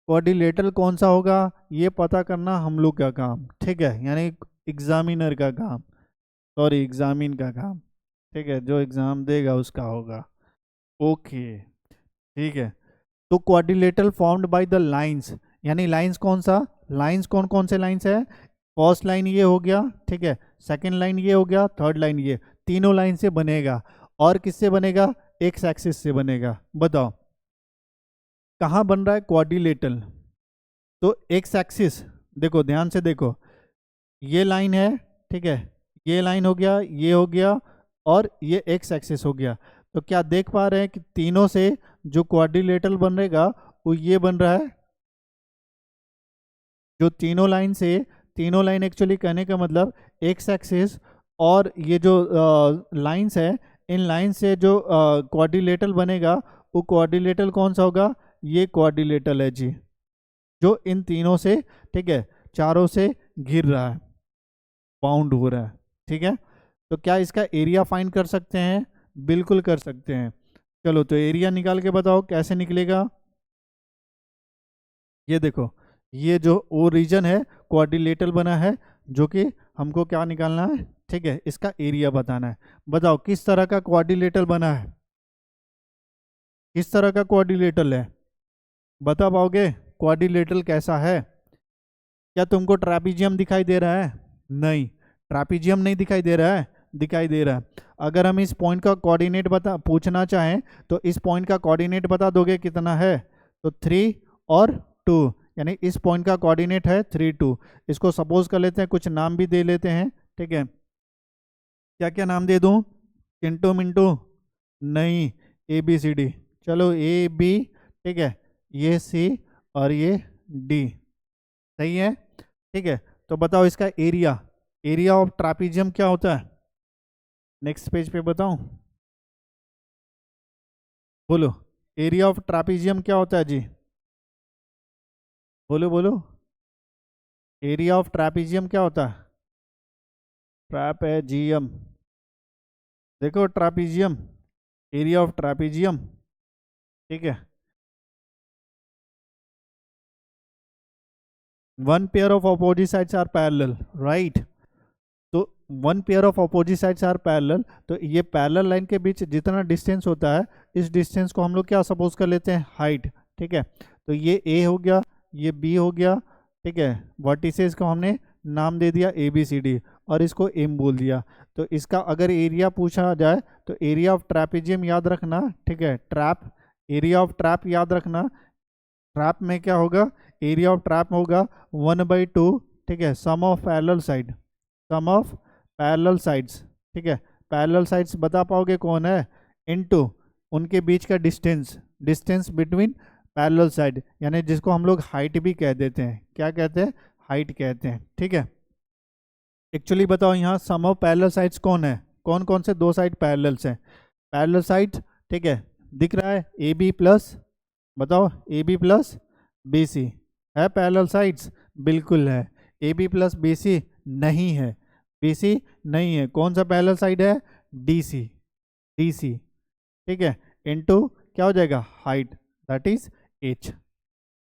क्वाड्रिलेटरल कौन सा होगा ये पता करना हम लोग का काम, ठीक है, यानी एग्जामिनर का काम, सॉरी एग्जामिन का काम, ठीक है, जो एग्जाम देगा उसका होगा। ओके, ठीक है, तो quadrilateral formed by the lines, यानी लाइंस कौन सा, लाइंस कौन कौन से लाइंस है, फर्स्ट लाइन ये हो गया, ठीक है, सेकंड लाइन ये हो गया, थर्ड लाइन ये, तीनों लाइन से बनेगा। और किससे बनेगा, एक्स एक्सिस से बनेगा। बताओ कहाँ बन रहा है क्वाड्रिलेटरल, तो एक्स एक्सिस, देखो ध्यान से देखो, ये लाइन है, ठीक है, ये लाइन हो गया, ये हो गया, और ये एक्स एक्सिस हो गया। तो क्या देख पा रहे हैं कि तीनों से जो क्वाड्रिलेटरल बनेगा वो ये बन रहा है, जो तीनों लाइन से, तीनों लाइन एक्चुअली कहने का मतलब एक्स एक्सिस और ये जो लाइंस है, इन लाइन से जो क्वाड्रिलेटरल बनेगा वो क्वाड्रिलेटरल कौन सा होगा, ये क्वाड्रिलेटरल है जी, जो इन तीनों से, ठीक है, चारों से घिर रहा है, बाउंड हो रहा है। ठीक है, तो क्या इसका एरिया फाइंड कर सकते हैं, बिल्कुल कर सकते हैं। चलो तो एरिया निकाल के बताओ कैसे निकलेगा। ये देखो, ये जो वो रीजन है क्वाड्रिलेटरल बना है, जो कि हमको क्या निकालना है, ठीक है, इसका एरिया बताना है। बताओ किस तरह का क्वाड्रिलेटरल बना है, किस तरह का क्वाड्रिलेटरल है, बता पाओगे क्वाड्रिलेटरल कैसा है। क्या तुमको ट्रापीजियम दिखाई दे रहा है, नहीं, ट्रापीजियम नहीं दिखाई दे रहा है, दिखाई दे रहा है। अगर हम इस पॉइंट का कोऑर्डिनेट बता पूछना चाहें तो इस पॉइंट का कोऑर्डिनेट बता दोगे कितना है, तो 3 और 2, यानी इस पॉइंट का कोऑर्डिनेट है 3 2। इसको सपोज कर लेते हैं, कुछ नाम भी दे लेते हैं, ठीक है, क्या क्या नाम दे दूं, चिंटू मिंटू, नहीं, ए बी सी डी, चलो ए बी, ठीक है, ये सी और ये डी, सही है। ठीक है, तो बताओ इसका एरिया, एरिया ऑफ ट्रापीजियम क्या होता है, नेक्स्ट पेज पे बताऊं, बोलो एरिया ऑफ ट्रापीजियम क्या होता है जी, बोलो बोलो, एरिया ऑफ ट्रापीजियम क्या होता है? ट्रापेजियम, देखो ट्रापीजियम, एरिया ऑफ ट्रापीजियम, ठीक है। One pair of opposite sides are parallel, right. तो one pair of opposite sides are parallel, तो ये पैरेलल लाइन के बीच जितना डिस्टेंस होता है, इस डिस्टेंस को हम लोग क्या सपोज कर लेते हैं? हाइट, ठीक है। तो ये ए हो गया, ये बी हो गया, ठीक है। वर्टिसेस को हमने नाम दे दिया ए बी सी डी और इसको एम बोल दिया। तो इसका अगर एरिया पूछा जाए तो एरिया ऑफ ट्रैपेजियम याद रखना, ठीक है। ट्रैप, एरिया ऑफ ट्रैप याद रखना। ट्रैप में क्या होगा? एरिया ऑफ ट्रैप होगा 1/2, ठीक है, sum of parallel side, sum of parallel sides, ठीक है। पैरेलल साइड्स बता पाओगे कौन है? इनटू उनके बीच का distance, distance between parallel side, यानी जिसको हम लोग हाइट भी कह देते हैं। क्या कहते हैं? हाइट कहते हैं, ठीक है। एक्चुअली बताओ यहाँ सम ऑफ पैरेलल साइड्स कौन है? कौन कौन से दो साइड पैरेलल्स हैं? पैरेलल साइड, ठीक है, दिख रहा है ए बी प्लस, बताओ A B plus B C है पैरेलल साइड्स? बिल्कुल है। A B plus B C नहीं है, बी सी नहीं है। कौन सा पैरेलल साइड है? डी सी, डी सी, ठीक है। इनटू क्या हो जाएगा? Height, that is h.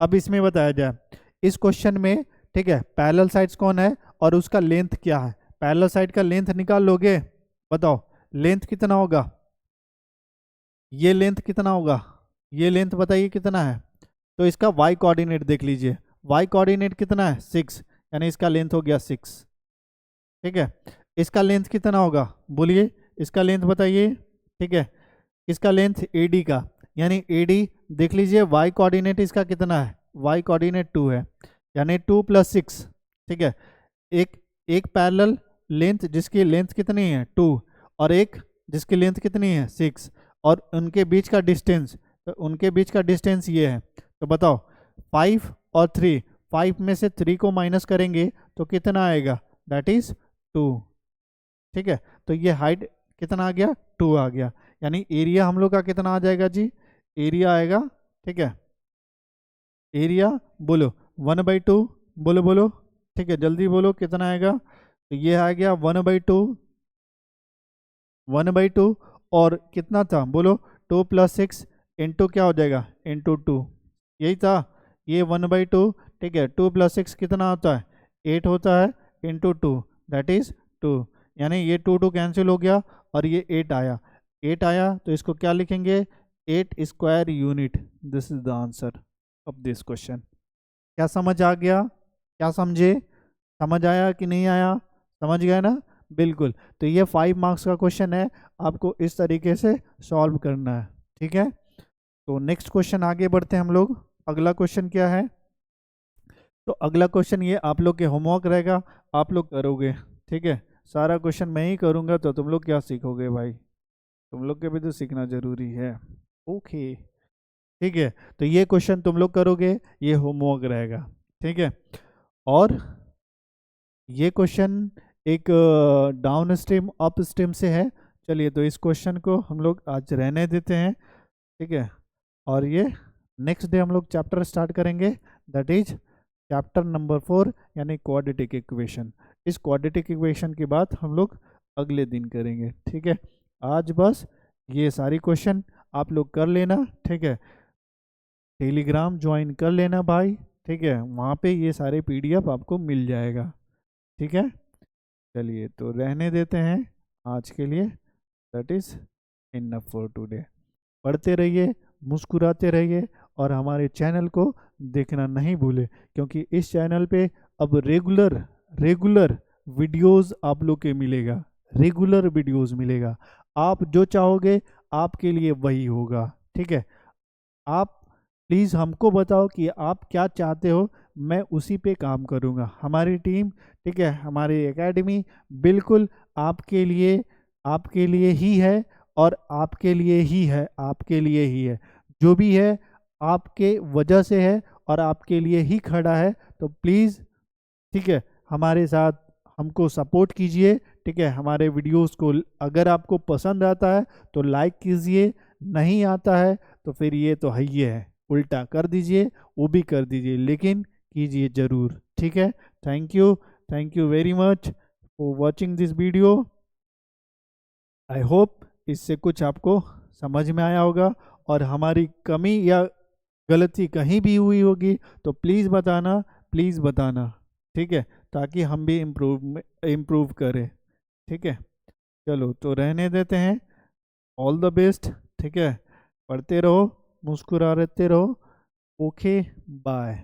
अब इसमें बताया जाए इस क्वेश्चन में, ठीक है, पैरेलल साइड्स कौन है और उसका लेंथ क्या है? पैरेलल साइड का लेंथ निकाल लोगे? बताओ लेंथ कितना होगा? ये लेंथ कितना होगा? ये लेंथ बताइए कितना है? तो इसका y कोऑर्डिनेट देख लीजिए, y कोऑर्डिनेट कितना है? 6, यानी इसका लेंथ हो गया 6, ठीक है। इसका लेंथ कितना होगा? बोलिए, इसका लेंथ बताइए, ठीक है। इसका लेंथ AD का, यानी AD देख लीजिए, y कोऑर्डिनेट इसका कितना है? y कोऑर्डिनेट 2 है, यानी 2 + 6, ठीक है। एक पैरेलल लेंथ जिसकी लेंथ कितनी है? 2, और एक जिसकी लेंथ कितनी है? 6, और उनके बीच का डिस्टेंस, तो उनके बीच का डिस्टेंस ये है। तो बताओ 5 और 3, 5 में से 3 को माइनस करेंगे तो कितना आएगा? दैट इज 2, ठीक है। तो ये हाइट कितना आ गया? 2 आ गया, यानी एरिया हम लोग का कितना आ जाएगा जी? एरिया आएगा, ठीक है। एरिया बोलो 1/2, बोलो बोलो, ठीक है, जल्दी बोलो कितना आएगा? तो ये आ गया 1/2, 1/2, और कितना था? बोलो 2 + 6 इंटू क्या हो जाएगा? इंटू 2, यही था। ये 1/2, ठीक है। 2 + 6 कितना होता है? 8 होता है, इंटू 2, दैट इज 2, यानी ये 2 कैंसिल हो गया और ये 8 आया। 8 आया तो इसको क्या लिखेंगे? 8 square unit. This is the answer of this question. क्या समझ आ गया? क्या समझे? समझ आया कि नहीं आया? समझ गए ना? बिल्कुल। तो ये 5 मार्क्स का क्वेश्चन है, आपको इस तरीके से सॉल्व करना है, ठीक है। तो नेक्स्ट क्वेश्चन आगे बढ़ते हैं हम लोग। अगला क्वेश्चन क्या है? तो अगला क्वेश्चन ये आप लोग के होमवर्क रहेगा, आप लोग करोगे, ठीक है। सारा क्वेश्चन मैं ही करूँगा तो तुम लोग क्या सीखोगे भाई? तुम लोग के भी तो सीखना जरूरी है, ओके, ठीक है। तो ये क्वेश्चन तुम लोग करोगे, ये होमवर्क रहेगा, ठीक है। और ये क्वेश्चन एक डाउन स्ट्रीम अप स्ट्रीम से है। चलिए, तो इस क्वेश्चन को हम लोग आज रहने देते हैं, ठीक है। और ये नेक्स्ट डे हम लोग चैप्टर स्टार्ट करेंगे, दैट इज चैप्टर नंबर 4, यानी क्वाड्रेटिक इक्वेशन। इस क्वाड्रेटिक इक्वेशन की बात हम लोग अगले दिन करेंगे, ठीक है। आज बस ये सारी क्वेश्चन आप लोग कर लेना, ठीक है। टेलीग्राम ज्वाइन कर लेना भाई, ठीक है, वहाँ पे ये सारे PDF आपको मिल जाएगा, ठीक है। चलिए, तो रहने देते हैं आज के लिए, that is enough for today. पढ़ते रहिए, मुस्कुराते रहिए, और हमारे चैनल को देखना नहीं भूले, क्योंकि इस चैनल पे अब रेगुलर वीडियोस आप लोग के मिलेगा, रेगुलर वीडियोस मिलेगा। आप जो चाहोगे आपके लिए वही होगा, ठीक है। आप प्लीज़ हमको बताओ कि आप क्या चाहते हो, मैं उसी पे काम करूँगा। हमारी टीम, ठीक है, हमारी एकेडमी बिल्कुल आपके लिए ही है, और आपके लिए ही है, आपके लिए ही है। जो भी है आपके वजह से है और आपके लिए ही खड़ा है। तो प्लीज़, ठीक है, हमारे साथ हमको सपोर्ट कीजिए, ठीक है। हमारे वीडियोस को अगर आपको पसंद आता है तो लाइक कीजिए, नहीं आता है तो फिर ये तो है ही है, उल्टा कर दीजिए, वो भी कर दीजिए, लेकिन कीजिए ज़रूर, ठीक है। Thank you very much for watching this video. I hope इससे कुछ आपको समझ में आया होगा, और हमारी कमी या गलती कहीं भी हुई होगी तो प्लीज़ बताना, प्लीज़ बताना, ठीक है, ताकि हम भी इम्प्रूव करें, ठीक है। चलो तो रहने देते हैं। ऑल द बेस्ट, ठीक है। पढ़ते रहो, मुस्कुराते रहो। Okay, bye.